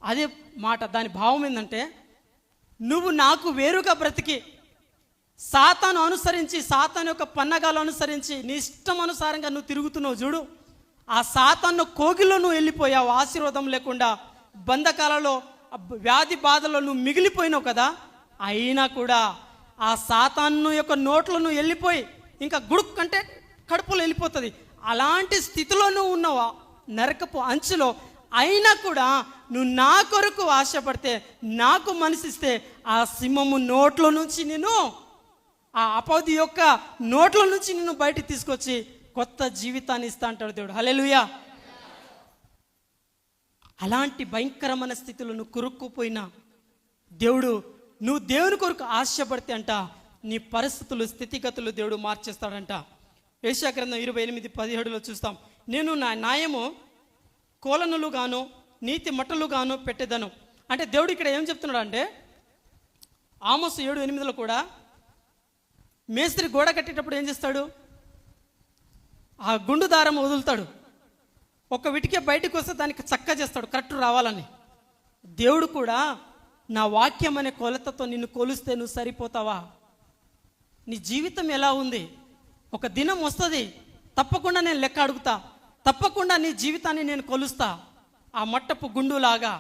అదే మాట, దాని భావం ఏంటంటే, నువ్వు నాకు వేరుగా బ్రతికి సాతాను అనుసరించి, సాతాను యొక్క పన్నగాలు అనుసరించి నీ ఇష్టం అనుసారంగా నువ్వు తిరుగుతున్నావు చూడు, ఆ సాతాను కోగిలో నువ్వు వెళ్ళిపోయావు, ఆశీర్వాదం లేకుండా బంధకాలలో, వ్యాధి బాధలో నువ్వు మిగిలిపోయినావు కదా. అయినా కూడా ఆ సాతాను యొక్క నోట్లో నువ్వు వెళ్ళిపోయి ఇంకా గుడుక్ అంటే కడుపులో వెళ్ళిపోతుంది, అలాంటి స్థితిలో నువ్వు ఉన్నావా, నరకపు అంచులో. అయినా కూడా నువ్వు నా కొరకు ఆశపడితే, నాకు మనసిస్తే, ఆ సింహము నోట్లో నుంచి నేను, ఆ అపవాది యొక్క నోట్ల నుంచి నిన్ను బయటికి తీసుకొచ్చి కొత్త జీవితాన్ని ఇస్తా అంటాడు దేవుడు. హల్లెలూయా. అలాంటి భయంకరమైన స్థితిలో నువ్వు కురుక్కుపోయినా దేవుడు, నువ్వు దేవుని కొరకు ఆశపడితే అంట, నీ పరిస్థితులు, స్థితిగతులు దేవుడు మార్చేస్తాడంట. యెషయా గ్రంథం 28:17 చూస్తాం, నేను నా న్యాయము కోలనులు గాను నీతి మట్టలు గాను పెట్టేదను. అంటే దేవుడు ఇక్కడ ఏం చెప్తున్నాడు అంటే, ఆమోసు 7:8 కూడా మేస్త్రి గోడ కట్టేటప్పుడు ఏం చేస్తాడు, ఆ గుండు దారం వదులుతాడు, ఒక విటికే బయటకు వస్తే దానికి చక్క చేస్తాడు కరెక్ట్ రావాలని. దేవుడు కూడా నా వాక్యం అనే కొలతతో నిన్ను కొలిస్తే నువ్వు సరిపోతావా? నీ జీవితం ఎలా ఉంది? ఒక దినం వస్తుంది, తప్పకుండా నేను లెక్క అడుగుతా, తప్పకుండా నీ జీవితాన్ని నేను కొలుస్తా, ఆ మట్టపు గుండులాగా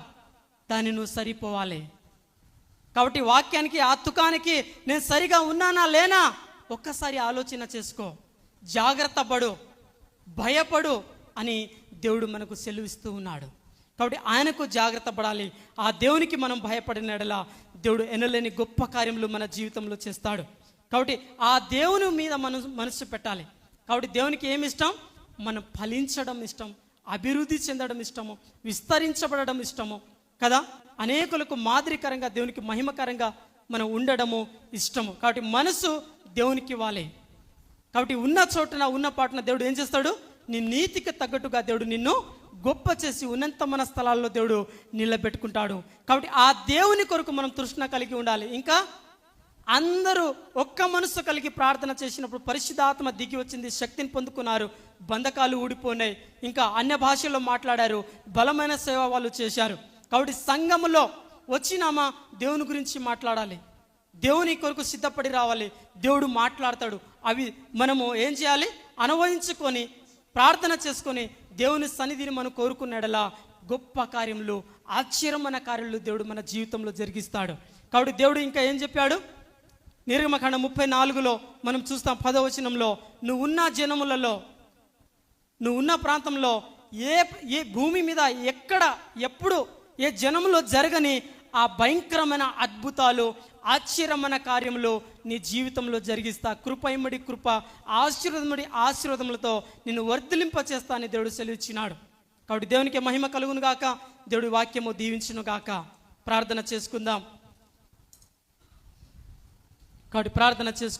దాన్ని నువ్వు సరిపోవాలి. కాబట్టి వాక్యానికి, ఆ తుకానికి నేను సరిగా ఉన్నానా లేనా ఒక్కసారి ఆలోచన చేసుకో, జాగ్రత్త పడు, భయపడు అని దేవుడు మనకు సెలవిస్తూ ఉన్నాడు. కాబట్టి ఆయనకు జాగ్రత్త పడాలి. ఆ దేవునికి మనం భయపడినడలా దేవుడు ఎనలేని గొప్ప కార్యములు మన జీవితంలో చేస్తాడు. కాబట్టి ఆ దేవుని మీద మనసు పెట్టాలి. కాబట్టి దేవునికి ఏమి ఇష్టం? మనం ఫలించడం ఇష్టం, అభివృద్ధి చెందడం ఇష్టము, విస్తరించబడడం ఇష్టము కదా, అనేకులకు మాదిరికరంగా, దేవునికి మహిమకరంగా మనం ఉండడము ఇష్టము. కాబట్టి మనసు దేవునికి ఇవ్వాలి. కాబట్టి ఉన్న చోటున, ఉన్న పాటున దేవుడు ఏం చేస్తాడు? నీ నీతికి తగ్గట్టుగా దేవుడు నిన్ను గొప్ప చేసి ఉన్నతమైన స్థలాల్లో దేవుడు నిలబెట్టుకుంటాడు. కాబట్టి ఆ దేవుని కొరకు మనం తృష్ణ కలిగి ఉండాలి. ఇంకా అందరూ ఒక్క మనసు కలిగి ప్రార్థన చేసినప్పుడు పరిశుద్ధాత్మ దిగి వచ్చింది, శక్తిని పొందుకున్నారు, బంధకాలు ఊడిపోయినాయి, ఇంకా అన్య భాషల్లో మాట్లాడారు, బలమైన సేవ వాళ్ళు చేశారు. కాబట్టి సంఘములో వచ్చినామా దేవుని గురించి మాట్లాడాలి, దేవుని కొరకు సిద్ధపడి రావాలి, దేవుడు మాట్లాడతాడు. అవి మనము ఏం చేయాలి? అనుభవించుకొని ప్రార్థన చేసుకొని దేవుని సన్నిధిని మనం కోరుకున్నాడలా గొప్ప కార్యములు, ఆశ్చర్యమైన కార్యములు దేవుడు మన జీవితంలో జరిగిస్తాడు. కాబట్టి దేవుడు ఇంకా ఏం చెప్పాడు? నిర్గమకాండం 34లో మనం చూస్తాం 10వ వచనంలో, నువ్వు ఉన్న జనములలో, నువ్వు ఉన్న ప్రాంతంలో ఏ భూమి మీద ఎక్కడ ఎప్పుడు ఏ జనములో జరగని ఆ భయంకరమైన అద్భుతాలు, ఆశ్చర్యమైన కార్యములు నీ జీవితంలో జరిగిస్తా, కృపయమడి కృప, ఆశీర్వాదముడి ఆశీర్వాదములతో నిన్ను వర్ధిలింప చేస్తా అని దేవుడు సెలవిచ్చినాడు. కాబట్టి దేవునికి మహిమ కలుగును గాక, దేవుడి వాక్యము దీవించును గాక. ప్రార్థన చేసుకుందాం. కాబట్టి ప్రార్థన చేసుకుందాం.